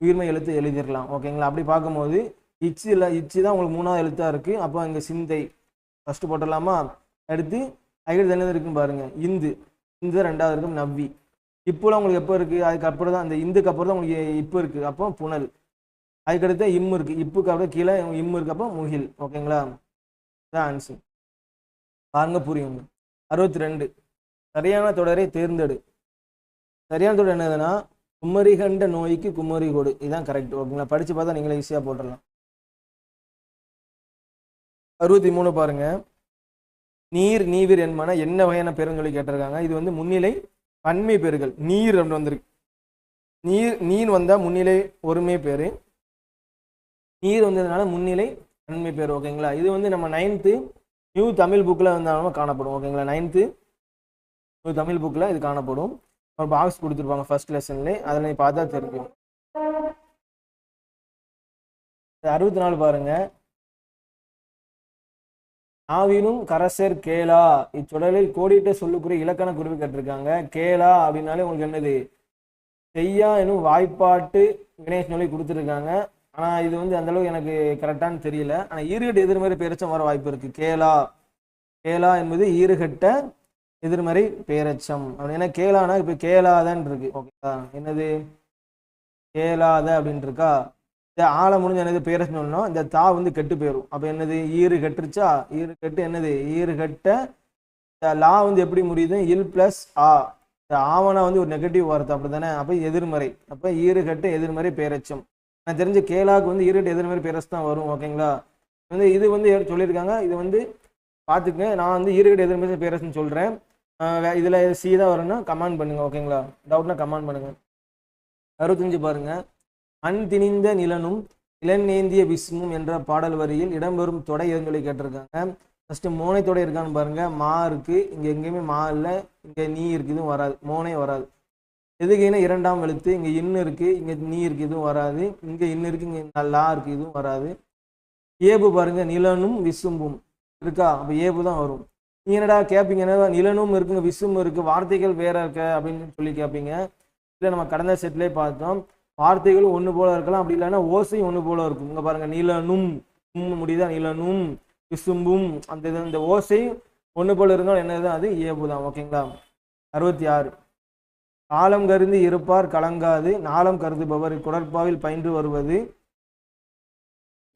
Speaker 1: உயிர்மை எழுத்து எழுதிடலாம். ஓகேங்களா? அப்படி பார்க்கும்போது இச்சு இல்லை, இச்சு தான் உங்களுக்கு 3வது எழுத்தாக இருக்குது. அப்போ இங்கே சிந்தை ஃபஸ்ட்டு போட்டுடலாமா? அடுத்து அதுக்கடுத்து என்ன இருக்குன்னு பாருங்கள், இந்து. இந்து 2வது இருக்கும். நவ்வி. இப்போலாம் உங்களுக்கு எப்போ இருக்குது? அதுக்கப்புறம் தான் அந்த இந்துக்கு அப்புறம் தான் உங்களுக்கு இப்போ இருக்குது. அப்போ புனல். அதுக்கடுத்து இம்மு இருக்குது. இப்புக்கு அப்புறம் கீழே இம்மு இருக்கு. அப்போ முகில். ஓகேங்களா? இதான் ஆன்சர். பாருங்க, புரியுங்க. 62 சரியான தொடரை தேர்ந்தெடு. சரியான தொடர் என்னதுன்னா குமரி கண்ட நோய்க்கு குமரி கொடு. இதுதான் கரெக்ட். ஓகேங்களா? படிச்சு பார்த்தா நீங்களே ஈஸியாக போட்டுடலாம். 63 பாருங்க. நீர் நீவிர் என்பன என்ன வகையான பேருன்னு சொல்லி கேட்டிருக்காங்க. இது வந்து முன்னிலை பன்மை பேர்கள். நீர் அப்படின்னு வந்திருக்கு. நீர் வந்தா முன்னிலை ஒருமை பேரு, நீர் வந்ததுனால முன்னிலை பன்மை பேர். ஓகேங்களா? இது வந்து நம்ம 9th நியூ தமிழ் புக்கில் வந்து காணப்படும். ஓகேங்களா? 9th நியூ தமிழ் புக்கில் இது காணப்படும். ஒரு பாக்ஸ் கொடுத்துருப்பாங்க ஃபர்ஸ்ட் லெசன்லேயே, அதில் நீ பார்த்தா தெரியும். 64 பாருங்க. நாவினும் கரசர் கேளா, இச்சொடலில் கோடிட்ட சொல்லுக்குரிய இலக்கண குறிப்பு கேட்டிருக்காங்க. கேளா அப்படின்னாலே உங்களுக்கு என்னது? செய்யா எனும் வாய்ப்பாட்டு வினை சொல்லி கொடுத்துருக்காங்க. ஆனால் இது வந்து அந்தளவுக்கு எனக்கு கரெக்டானு தெரியல. ஆனால் ஈறுகட்ட எதிர்மறை பேரச்சம் வர வாய்ப்பு இருக்குது. கேளா கேளா என்பது ஈறுகட்ட எதிர்மறை பேரச்சம். அப்படின்னா கேளானா இப்போ கேளாதன் இருக்கு. ஓகேங்களா? என்னது? கேளாத அப்படின்னு இருக்கா? இந்த ஆளை முடிஞ்ச என்னது பேரச்சம் சொல்லணும். இந்த தா வந்து கெட்டு போயிடும். அப்போ என்னது? ஈறு கட்டுருச்சா? ஈறு கட்டு என்னது? ஈறு கட்ட. இந்த லா வந்து எப்படி முடியுது? இல் பிளஸ் ஆ. இந்த ஆவணா வந்து ஒரு நெகட்டிவ் வார்த்தை. அப்படி தானே? அப்போ எதிர்மறை. அப்போ ஈறுகட்டு எதிர்மறை பேரச்சம். நான் தெரிஞ்ச கேளாவுக்கு வந்து ஈறுகட்டு எதிர்மறை பேரச்சம் தான் வரும். ஓகேங்களா? வந்து இது வந்து சொல்லியிருக்காங்க. இது வந்து பார்த்துக்க. நான் வந்து ஈறுகட்டு எதிர்மறை பேரச்சம் சொல்கிறேன். இதில் சி தான் வரும்னா கமெண்ட் பண்ணுங்க. ஓகேங்களா? டவுட்னா கமெண்ட் பண்ணுங்க. 65 பாருங்க. மண் திணிந்த நிலனும் இளநேந்திய விஸ்மும் என்ற பாடல் வரியில் இடம்பெறும் தொடை எதுன்னு கேட்டிருக்காங்க. ஃபர்ஸ்ட் மோனை தொடை இருக்கான்னு பாருங்க. மா இருக்கு. இங்க எங்கேயுமே மா இல்லை. இங்க நீ இருக்கு. இதுவும் வராது. மோனே வராது. எதுக்குன்னா 2ஆம் எழுத்து. இங்க இன்னு இருக்கு. இங்க நீ இருக்கு. இதுவும் வராது. இங்க இன்னு இருக்கு. இங்க லா இருக்கு. இதுவும் வராது. ஏபு பாருங்க. நிலனும் விசும்பும் இருக்கா? அப்ப ஏபு தான் வரும். நீங்க என்னடா கேட்பீங்க, என்னடா நிலனும் இருக்குங்க விசும்பும் இருக்கு, வார்த்தைகள் வேற இருக்க அப்படின்னு சொல்லி கேட்பீங்க. இல்லை, நம்ம கடந்த செட்லேயே பார்த்தோம். வார்த்தைகளும் ஒன்று போல இருக்கலாம். அப்படி இல்லைன்னா ஓசையும் ஒன்று போல இருக்கும். இங்க பாருங்க. நிலனும் முடியுதா? நிலனும் விசும்பும் அந்த இந்த ஓசை ஒன்று போல இருந்தாலும் என்னதுதான்? அது ஏபு தான். ஓகேங்களா? 66 காலம் கருதி இருப்பார் கலங்காது நாளம் கருதுபவர் குடற்பாவில் பயின்று வருவது.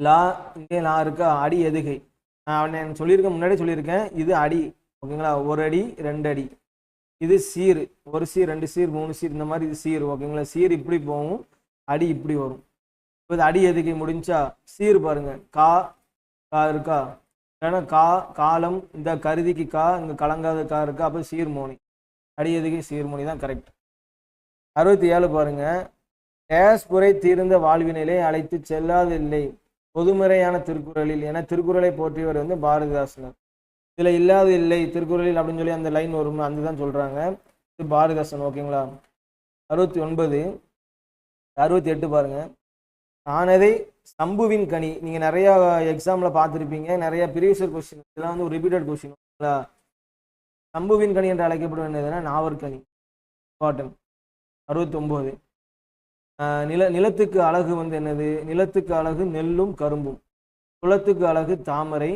Speaker 1: லா. இங்கே லா இருக்கா? அடி எதுகை. நான் சொல்லியிருக்கேன், முன்னாடியே சொல்லியிருக்கேன். இது அடி. ஓகேங்களா? 1 அடி 2 அடி. இது சீர். 1 சீர் 2 சீர் 3 சீர் இந்த மாதிரி இது சீர். ஓகேங்களா? சீர் இப்படி போகும், அடி இப்படி வரும். இப்போ அடி எதுகை முடிஞ்சா சீர் பாருங்க. கா கா இருக்கா? ஏன்னா காலம். இந்த கருதிக்கு கா, இங்க கலங்காத கா இருக்கா? அப்போ சீர்மோனி. அடி எதுகை சீர்மோனி தான் கரெக்ட். 67 பாருங்க. டேஸ் புரை தீர்ந்த வாழ்வினிலே அழைத்து செல்லாதில்லை பொதுமுறையான திருக்குறளில் என திருக்குறளை போற்றியவர் வந்து பாரதிதாசனர். இதுல இல்லாத இல்லை திருக்குறளில் அப்படின்னு சொல்லி அந்த லைன் வரும். அந்த தான் சொல்றாங்க. இது பாரதிதாசன். ஓகேங்களா? 69 68 பாருங்க. ஆனதை சம்புவின் கனி. நீங்க நிறைய எக்ஸாம்ல பார்த்துருப்பீங்க. நிறைய ப்ரீவியஸ் கொஸ்டின் இதெல்லாம் வந்து ஒரு ரிப்பீட்டட் கொஸ்டின். ஓகேங்களா? சம்புவின் கனி என்று அழைக்கப்படும் என்னதுன்னா நாவற்கனி. இம்பார்ட்டன்ட். 69 நிலத்துக்கு அழகு வந்து என்னது? நிலத்துக்கு அழகு நெல்லும் கரும்பும். குளத்துக்கு அழகு தாமரை.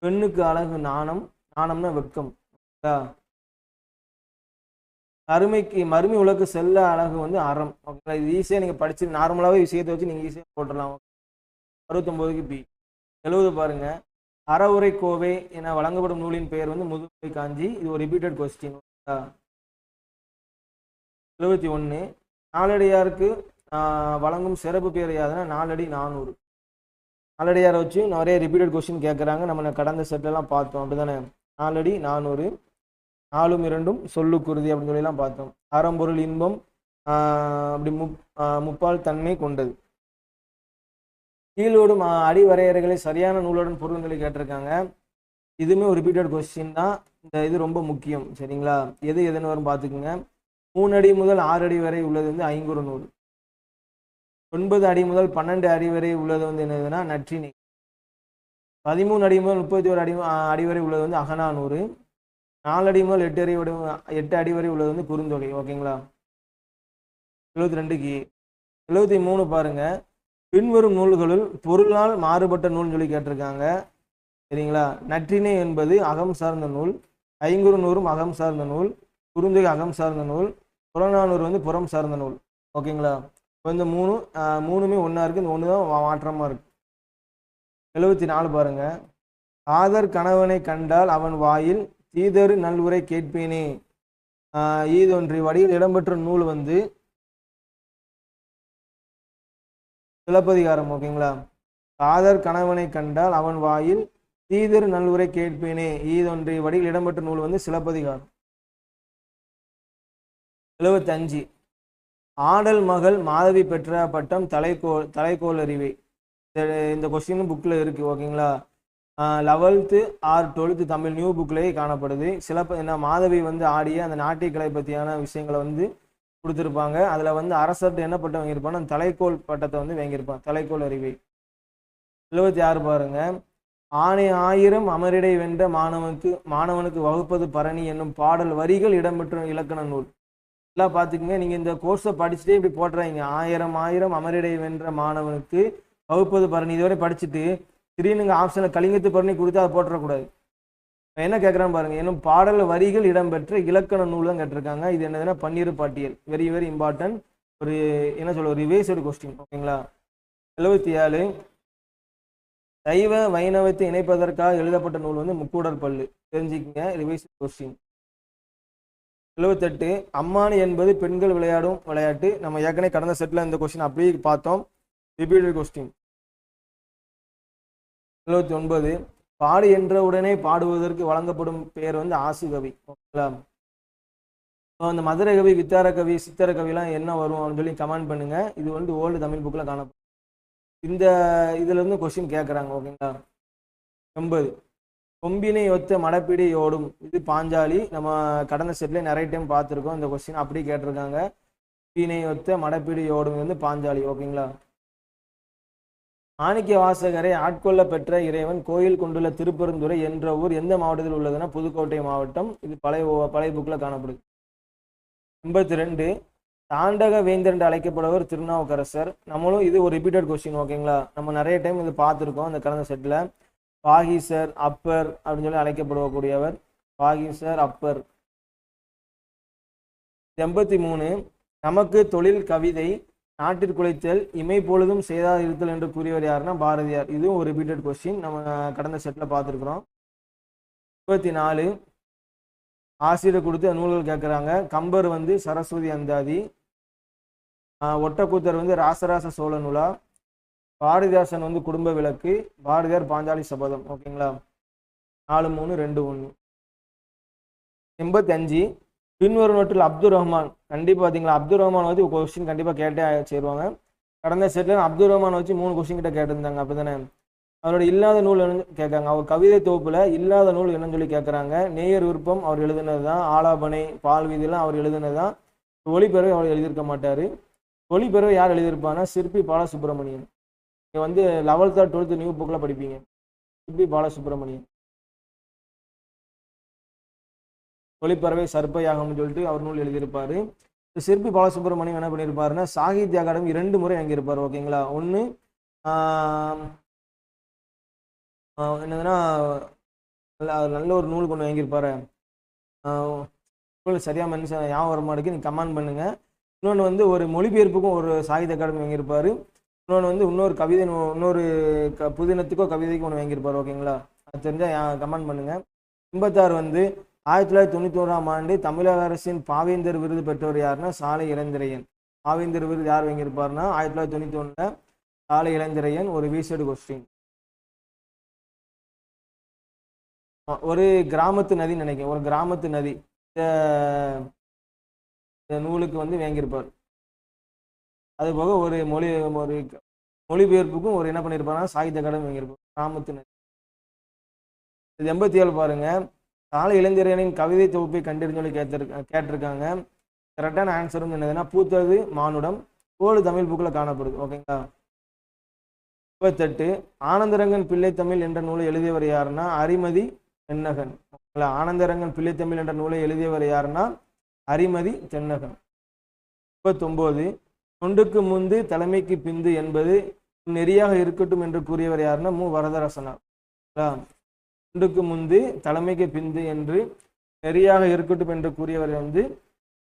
Speaker 1: பெண்ணுக்கு அழகு நாணம். நாணம்னா வெட்கம். மறுமை உலகு செல்ல அழகு வந்து அறம். ஓகேங்களா? இது ஈஸியாக நீங்கள் படிச்சு நார்மலாகவே விஷயத்தை வச்சு நீங்கள் ஈஸியாக போட்டுடலாம். 69க்கு பி. 70 பாருங்க. அறவுரை கோவை என வழங்கப்படும் நூலின் பெயர் வந்து முதுமொழி காஞ்சி. இது ஒரு ரிப்பீட்டட் கொஸ்டின். 71 நாலடியாருக்கு வழங்கும் சிறப்பு பேர் யாருன்னா 4 அடி 400. நாலடியாரை வச்சு நிறைய ரிப்பீட்டட் கொஸ்டின் கேட்குறாங்க. நம்ம கடந்த செட்டெல்லாம் பார்த்தோம். அப்படிதானே? 4 அடி 400. 4ம் 2ம் சொல்லுக்குருதி அப்படின்னு சொல்லிலாம் பார்த்தோம். அறம்பொருள் இன்பம் அப்படி முப்பால் தன்மை கொண்டது. கீழோடும் அடி வரையறைகளை சரியான நூலுடன் பொருள் சொல்லி கேட்டிருக்காங்க. இதுவுமே ஒரு ரிப்பீட்டட் கொஸ்டின் தான். இந்த இது ரொம்ப முக்கியம். சரிங்களா? எது எதுன்னு வரும் பார்த்துக்குங்க. 3 அடி முதல் 6 அடி வரை உள்ளது வந்து ஐங்குறு நூல். 9 அடி முதல் 12 அடி வரை உள்ளது வந்து என்னதுன்னா நற்றிணை. 13 அடி முதல் 31 அடி வரை உள்ளது வந்து அகநானூறு. 4 அடி முதல் 8 அடி வரை உள்ளது வந்து குறுந்தொகை. ஓகேங்களா? 72க்கு 73 பாருங்க. பின்வரும் நூல்களுள் பொருளால் மாறுபட்ட நூல்னு சொல்லி கேட்டிருக்காங்க. சரிங்களா? நற்றிணை என்பது அகம் சார்ந்த நூல், ஐங்குறு நூறும் அகம் சார்ந்த நூல், குறுந்தொகை அகம் சார்ந்த நூல், புறநானூறு வந்து புறம் சார்ந்த நூல். ஓகேங்களா? இப்போ இந்த மூணுமே ஒன்றா இருக்குது. இந்த ஒன்று தான் மாற்றமாக இருக்கு. 74 பாருங்க. ஆதர் கணவனை கண்டால் அவன் வாயில் தீதரு நல்வுரை கேட்பேனே. ஈதொன்றி வடியில் இடம்பெற்ற நூல் வந்து சிலப்பதிகாரம். ஓகேங்களா? ஆதர் கணவனை கண்டால் அவன் வாயில் தீதரு நல்வுரை கேட்பேனே ஈதொன்றி வடியில் இடம்பெற்ற நூல் வந்து சிலப்பதிகாரம். 75 ஆடல் மகள் மாதவி பெற்ற பட்டம் தலைக்கோள் அறிவை. இந்த கொஸ்டின் புக்கில் இருக்கு. ஓகேங்களா? 11th or 12th Tamil new புக்லேயே காணப்படுது. மாதவி வந்து ஆடிய அந்த நாட்டிய கலை பற்றியான விஷயங்களை வந்து கொடுத்துருப்பாங்க. அதில் வந்து அரசர்கிட்ட என்ன பட்டம் வாங்கியிருப்பான்னு அந்த தலைக்கோள் பட்டத்தை வந்து வாங்கியிருப்பான், தலைக்கோள் அறிவை. 76 பாருங்க. ஆணை 1000 அமரிடை வென்ற மாணவனுக்கு வகுப்பது பரணி என்னும் பாடல் வரிகள் இடம்பெற்ற இலக்கண நூல். எல்லாம் பார்த்துக்குங்க. நீங்கள் இந்த கோர்ஸை படிச்சுட்டே இப்படி போட்டுறாங்க. 1000 அமரிடை வென்ற மாணவனுக்கு வகுப்பது பரணி இதுவரை படிச்சுட்டு திடீர்னு ஆப்ஷனில் கலிங்கத்து பரணி கொடுத்து அதை போட்டுறக்கூடாது. என்ன கேட்குறான்னு பாருங்க. என்னும் பாடல் வரிகள் இடம்பெற்ற இலக்கண நூல் தான் கேட்டிருக்காங்க. இது என்னதுன்னா பன்னிரு பாட்டியல். Very very important. ஒரு என்ன சொல்ல ரிவைஸ்டு கொஸ்டின். ஓகேங்களா? 77 சைவ வைணவத்தை இணைப்பதற்காக எழுதப்பட்ட நூல் வந்து முக்கூடர் பல்லு. தெரிஞ்சுக்கங்க, ரிவைஸ்டு கொஸ்டின். 78 அம்மானி என்பது பெண்கள் விளையாடும் விளையாட்டு. நம்ம ஏற்கனவே கடந்த செட்டில் இந்த கொஸ்டின் அப்படியே பார்த்தோம். Repeated question. 79 பாடு என்ற உடனே பாடுவதற்கு வழங்கப்படும் பெயர் வந்து ஆசுகவி. ஓகேங்களா? அந்த மதுரை கவி, வித்தார கவி, சித்தர கவிலாம் என்ன வரும் அப்படின்னு சொல்லி கமெண்ட் பண்ணுங்க. இது வந்து ஓல்டு தமிழ் புக்கில் காணப்படும். இந்த இதுல இருந்து கொஸ்டின் கேட்குறாங்க. ஓகேங்களா? 80 கொம்பினை ஒத்த மடப்பிடி ஓடும். இது பாஞ்சாலி. நம்ம கடந்த செட்ல நிறைய டைம் பார்த்துருக்கோம். இந்த கொஸ்டின் அப்படி கேட்டிருக்காங்க. கொம்பினை ஒத்த மடப்பிடி ஓடும் வந்து பாஞ்சாலி. ஓகேங்களா? மாணிக்க வாசகரை ஆட்கொள்ள பெற்ற இறைவன் கோயில் கொண்டுள்ள திருப்பெருந்துறை என்ற ஊர் எந்த மாவட்டத்தில் உள்ளதுன்னா புதுக்கோட்டை மாவட்டம். இது பழைய புக்கில் காணப்படுது. 82 தாண்டக வேந்தர் என்று அழைக்கப்படுவர் திருநாவுக்கரசர். நம்மளும் இது ஒரு ரிப்பீட்டட் கொஸ்டின். ஓகேங்களா? நம்ம நிறைய டைம் இது பார்த்துருக்கோம் அந்த கடந்த செட்டில். பாகீசர், அப்பர் அப்படின்னு சொல்லி அழைக்கப்படக்கூடியவர் பாகீசர், அப்பர். 83 நமக்கு தொழில் கவிதை நாட்டிற்குலைத்தல் இமை பொழுதும் செய்தாது இருத்தல் என்று கூறியவர் யாருன்னா பாரதியார். இதுவும் ஒரு ரிப்பீட்டட் கொஸ்டின். நம்ம கடந்த செட்டில் பார்த்துருக்குறோம். 24 ஆசிரியர் கொடுத்து நூல்கள் கேட்குறாங்க. கம்பர் வந்து சரஸ்வதி அந்தாதி, ஒட்டக்கூத்தர் வந்து ராசராச சோழ நூலா, பாரதிதாசன் வந்து குடும்ப விளக்கு, பாரதியார் பாஞ்சாலி சபதம். ஓகேங்களா? 4 3 2 1. 85 பின்வருவற்றில் அப்துல் ரஹ்மான். கண்டிப்பாக பார்த்தீங்களா, அப்துல் ரஹ்மான் வச்சு கொஸ்டின் கண்டிப்பாக கேட்டே சேருவாங்க. கடந்த செட்டில் அப்துல் ரஹ்மான் வச்சு 3 கொஸ்டின் கிட்ட கேட்டிருந்தாங்க. அப்படி தானே? அவரோட இல்லாத நூல் என்னன்னு கேட்காங்க. அவர் கவிதை தொகுப்புல இல்லாத நூல் என்னன்னு சொல்லி கேட்குறாங்க. நேயர் விருப்பம் அவர் எழுதுனது தான். ஆலாபனை, பால் வீதியெல்லாம் அவர் எழுதுனது தான். ஒளிப்பெறவை அவர் எழுதியிருக்க மாட்டார். ஒளிப்பெறவை யார் எழுதியிருப்பான்னா சிற்பி பாலசுப்ரமணியன். நீங்கள் வந்து 11th or 12th நியூ புக்கில் படிப்பீங்க. சிற்பி பாலசுப்ரமணியன். ஒளிப்பறவை சர்ப்பயாகம்னு சொல்லிட்டு அவர் நூல் எழுதியிருப்பாரு. சிற்பி பாலசுப்ரமணியம் என்ன பண்ணியிருப்பாருன்னா சாகித்ய அகாடமி 2 முறை வாங்கியிருப்பார். ஓகேங்களா? ஒன்று என்னதுன்னா நல்ல ஒரு நூல் கொண்டு வாங்கியிருப்பாரு. சரியாக மனுஷன் ஞாபகம் வர மாட்டேங்குது, நீ கமெண்ட் பண்ணுங்க. இன்னொன்று வந்து ஒரு மொழிபெயர்ப்புக்கும் ஒரு சாகித்ய அகாடமி வாங்கியிருப்பாரு. இன்னொன்று வந்து இன்னொரு கவிதை, இன்னொரு புதினத்துக்கோ கவிதைக்கும் ஒன்று வாங்கியிருப்பார். ஓகேங்களா? அது தெரிஞ்சால் கமெண்ட் பண்ணுங்க. 86 வந்து 1991ஆம் ஆண்டு தமிழக அரசின் பாவேந்தர் விருது பெற்றவர் யாருன்னா சாலை இளந்திரையன். பாவேந்தர் விருது யார் வாங்கியிருப்பாருன்னா 1991 சாலை இளந்திரையன். ஒரு வீசடு கொஸ்டின். ஒரு கிராமத்து நதி நினைக்கிறேன், ஒரு கிராமத்து நதி இந்த நூலுக்கு வந்து வாங்கியிருப்பார். அதுபோக ஒரு மொழிபெயர்ப்புக்கும் ஒரு என்ன பண்ணியிருப்பாங்கன்னா சாகித்ய அகாடமி வாங்கியிருப்பாங்க ராமத்தின். 87 பாருங்க, கால இளைஞர்களின் கவிதை தொகுப்பை கண்டறிஞ்சு சொல்லி கேட்டிருக்காங்க. கரெக்டான ஆன்சர் வந்து என்னதுன்னா பூத்தது மானுடம், கோடு தமிழ் புக்கில் காணப்படுது. ஓகேங்களா. 58 ஆனந்தரங்கன் பிள்ளை தமிழ் என்ற நூலை எழுதியவர் யாருன்னா அரிமதி தென்னகன். ஆனந்தரங்கன் பிள்ளை தமிழ் என்ற நூலை எழுதியவர் யாருன்னா அரிமதி தென்னகன். 59 தொண்டுக்கு முந்து தலைமைக்கு பிந்து என்பது நெறியாக இருக்கட்டும் என்று கூறியவர் யாருன்னா மு வரதராசனார். தொண்டுக்கு முந்து தலைமைக்கு பிந்து என்று நெறியாக இருக்கட்டும் என்று கூறியவர் வந்து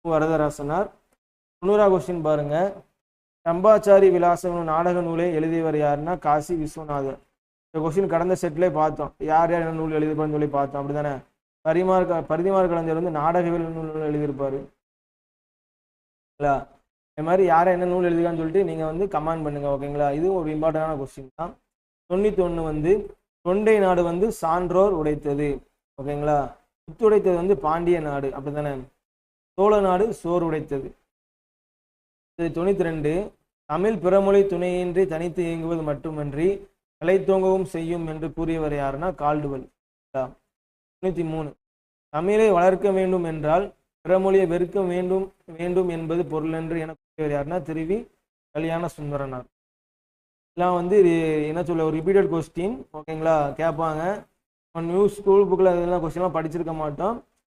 Speaker 1: மு வரதராசனார். 90ஆவது கொஸ்டின் பாருங்க, ரம்பாச்சாரி விலாசம் நாடக நூலை எழுதியவர் யாருன்னா காசி விஸ்வநாதர். இந்த கொஸ்டின் கடந்த செட்லேயே பார்த்தோம், யார் யார் என்ன நூல் எழுதியிருப்பாருன்னு சொல்லி பார்த்தோம். அப்படித்தானே. பரிதிமார் கலைஞர் வந்து நாடகவியல் நூல் எழுதியிருப்பாரு. இது மாதிரி யாரை என்ன நூல் எழுதுகான்னு சொல்லிட்டு நீங்கள் வந்து கமெண்ட் பண்ணுங்க. ஓகேங்களா. இதுவும் ஒரு இம்பார்ட்டண்டான கொஸ்டின் தான். 91 வந்து தொண்டை நாடு வந்து சான்றோர் உடைத்தது. ஓகேங்களா. உடைத்தது வந்து பாண்டிய நாடு. அப்படித்தானே. சோழ நாடு சோறு உடைத்தது. 92 தமிழ் பிறமொழி துணையின்றி தனித்து இயங்குவது மட்டுமன்றி கலைத்தோங்கவும் செய்யும் என்று கூறியவர் யாருன்னா கால்டுவெல். 93 தமிழை வளர்க்க வேண்டும் என்றால் பிறமொழியை வெறுக்க வேண்டும் வேண்டும் என்பது பொருளென்று என கூறியவர் யாருன்னா திருவி கல்யாண சுந்தரனார். இதெல்லாம் வந்து என்ன சொல்ல ஒரு ரிப்பீட்டட் கொஸ்டின். ஓகேங்களா. கேட்பாங்க. நியூ ஸ்கூல் புக்கில் இதெல்லாம் கொஸ்டின்லாம் படிச்சிருக்க மாட்டோம்,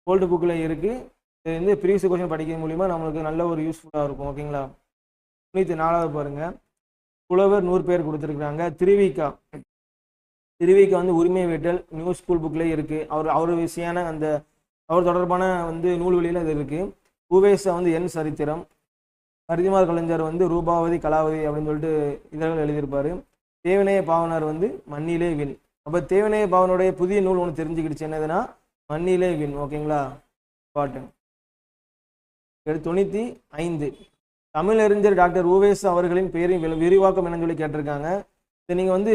Speaker 1: ஓல்டு புக்கில் இருக்குது. இது வந்து ப்ரீவியஸ் கொஸ்டின் படிக்கிறது மூலிமா நம்மளுக்கு நல்ல ஒரு யூஸ்ஃபுல்லாக இருக்கும். ஓகேங்களா. 94வது பாருங்க, புலவர் 100 பேர் கொடுத்துருக்குறாங்க. திருவிக்கா வந்து உரிமை வேட்டல் நியூ ஸ்கூல் புக்லேயே இருக்குது. அவர் விஷயமான அந்த அவர் தொடர்பான வந்து நூல்வெளியில் இது இருக்குது. உவேசா வந்து என் சரித்திரம். பரிதிமார் கலைஞர் வந்து ரூபாவதி கலாவதி அப்படின்னு சொல்லிட்டு இதழ்கள் எழுதியிருப்பார். தேவநேய பாவனர் வந்து மண்ணிலே வின். அப்போ தேவநேய பாவனுடைய புதிய நூல் ஒன்று தெரிஞ்சுக்கிடுச்சு, என்னதுன்னா மண்ணிலே வின். ஓகேங்களா. இம்பார்ட்டன்ட். 95 தமிழறிஞர் டாக்டர் உவேசா அவர்களின் பெயரின் விரிவாக்கம் என்னன்னு சொல்லி கேட்டிருக்காங்க. இது நீங்கள் வந்து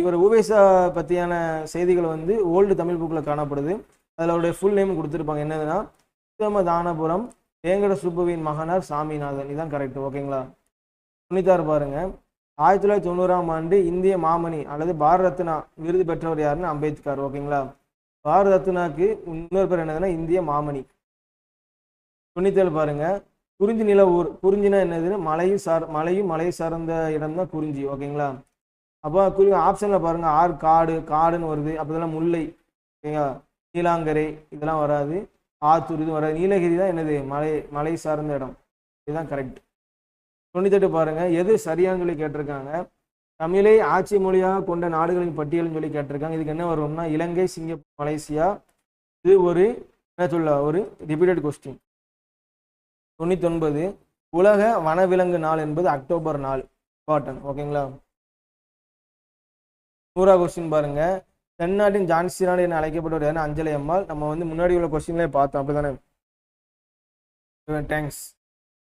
Speaker 1: இவர் உவேசா பற்றியான செய்திகள் வந்து ஓல்டு தமிழ் புக்கில் காணப்படுது. அதில் அவருடைய ஃபுல் நேம் கொடுத்துருப்பாங்க. என்னதுன்னா உத்தமதானபுரம் வேங்கட சுப்புவின் மகனார் சாமிநாதன். இதுதான் கரெக்ட். ஓகேங்களா. 96 பாருங்க, 1990ஆம் ஆண்டு இந்திய மாமணி அல்லது பாரத ரத்னா விருது பெற்றவர் யாருன்னு அம்பேத்கர். ஓகேங்களா. பாரத ரத்னாக்கு இன்னொரு பேர் என்னதுன்னா இந்திய மாமணி. 97 பாருங்க, குறிஞ்சி நில ஊர். குறிஞ்சினா என்னதுன்னு மலையும் மலை சார்ந்த இடம் தான் குறிஞ்சி. ஓகேங்களா. அப்போ ஆப்ஷனில் பாருங்க, காடுன்னு வருது. அப்போ இதெல்லாம் முல்லை. ஓகேங்களா. நீலாங்கரை இதெல்லாம் வராது. ஆத்தூர் இது வராது. நீலகிரி தான் என்னது மலை சார்ந்த இடம். இதுதான் கரெக்ட். 98 பாருங்க, எது சரியானு சொல்லி கேட்டிருக்காங்க. தமிழை ஆட்சி மொழியாக கொண்ட நாடுகளின் பட்டியல்னு சொல்லி கேட்டிருக்காங்க. இதுக்கு என்ன வரும்னா இலங்கை, சிங்கப்பூர், மலேசியா. இது ஒரு என்ன சொல்ல ஒரு ரிப்பீட்டட் கொஸ்டின். 99 உலக வனவிலங்கு நாள் என்பது அக்டோபர் 4. இம்பார்ட்டன்ட். ஓகேங்களா. 100ஆவது கொஸ்டின் பாருங்க, தென்னாட்டின் ஜான்சி நாடு என அழைக்கப்பட்டவர் யாருன்னா அஞ்சலை அம்மாள். நம்ம வந்து முன்னாடி உள்ள கொஸ்டின்லேயே பார்த்தோம். அப்படிதானே. தேங்க்ஸ்.